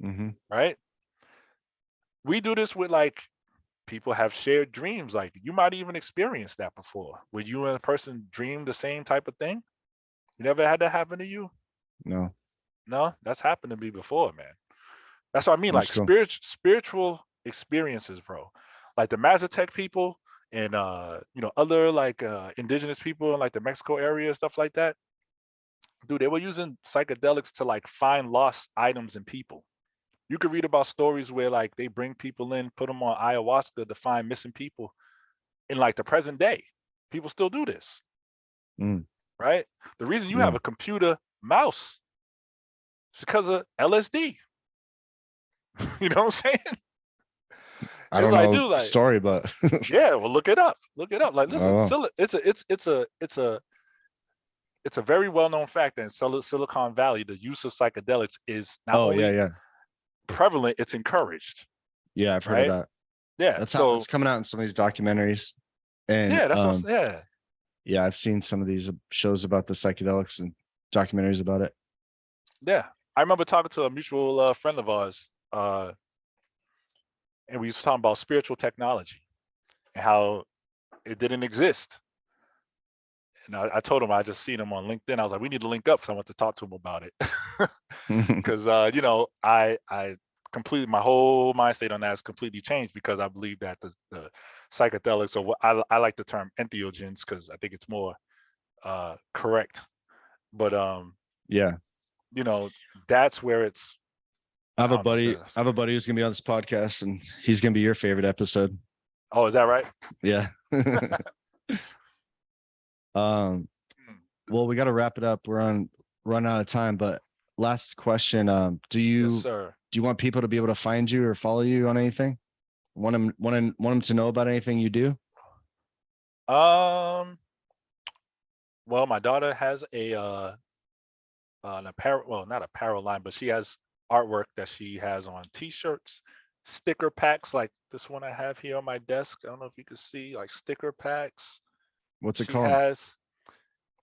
Mm-hmm. right? We do this with like people have shared dreams. Like you might even experience that before, where you and a person dream the same type of thing. You never had that happen to you? No. No, that's happened to me before, man. That's what I mean. That's Like cool. spiritual experiences, bro. Like the Mazatec people and other like indigenous people in like the Mexico area, stuff like that. Dude, they were using psychedelics to like find lost items and people. You could read about stories where like they bring people in, put them on ayahuasca to find missing people in like the present day. People still do this, Mm. right? The reason you have Yeah. a computer mouse is because of LSD. You know what I'm saying? I It's don't like, know dude, the like, story, but yeah, well, look it up. Look it up. Like, listen, oh, it's a very well known fact that in Silicon Valley, the use of psychedelics is not oh yeah, only yeah, prevalent, it's encouraged, yeah. I've heard of right? that. Yeah. That's how So it's coming out in some of these documentaries, and yeah, that's what. Yeah, yeah, I've seen some of these shows about the psychedelics and documentaries about it. yeah. I remember talking to a mutual friend of ours, and we was talking about spiritual technology and how it didn't exist. And I told him I just seen him on LinkedIn. I was like, we need to link up because I want to talk to him about it. Because I completely, my whole mind state on that has completely changed because I believe that the psychedelics, or what I like the term entheogens because I think it's more correct. But Yeah. that's where it's, I have I a don't know. buddy. I have a buddy who's gonna be on this podcast, and he's gonna be your favorite episode. Oh, is that right? Yeah. Well, we got to wrap it up. We're run out of time, but last question. Yes, sir. Do you want people to be able to find you or follow you on anything? Want them to know about anything you do? Well, my daughter has an apparel, well, not apparel line, but she has artwork that she has on t-shirts, sticker packs like this one I have here on my desk. I don't know if you can see, like sticker packs. What's it She called? has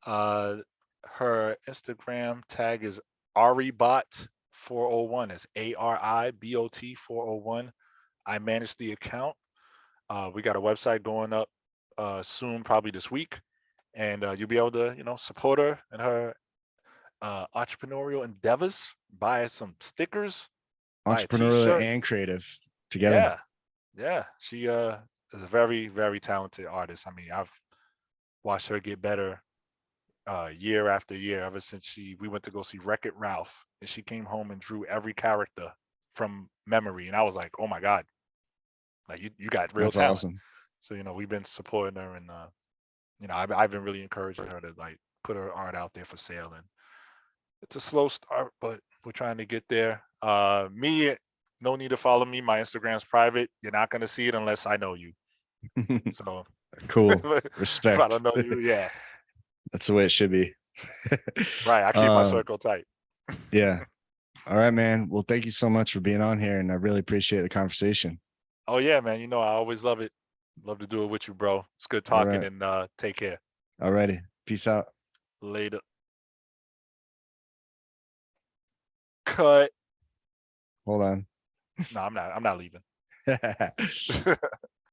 her Instagram tag is Aribot 401. It's ARIBOT 401. I manage the account. We got a website going up soon, probably this week, and you'll be able to, support her and her entrepreneurial endeavors. Buy some stickers, buy a Entrepreneurial T-shirt. and creative together. Yeah, yeah. She is a very, very talented artist. I mean, I've watched her get better year after year ever since we went to go see Wreck-It Ralph, and she came home and drew every character from memory, and I was like, oh my god, like you got real That's talent. awesome. So we've been supporting her, and I've been really encouraging her to like put her art out there for sale, and it's a slow start, but we're trying to get there. Me, no need to follow me. My Instagram's private. You're not gonna see it unless I know you. So Cool. if I don't Respect. know you, yeah, That's the way it should be. right. I keep my circle tight. Yeah. All right, man. Well, thank you so much for being on here, and I really appreciate the conversation. Oh yeah, man. I always love it. Love to do it with you, bro. It's good All talking, right. and take care. All righty. Peace out. Later. Cut. Hold on. No, I'm not leaving.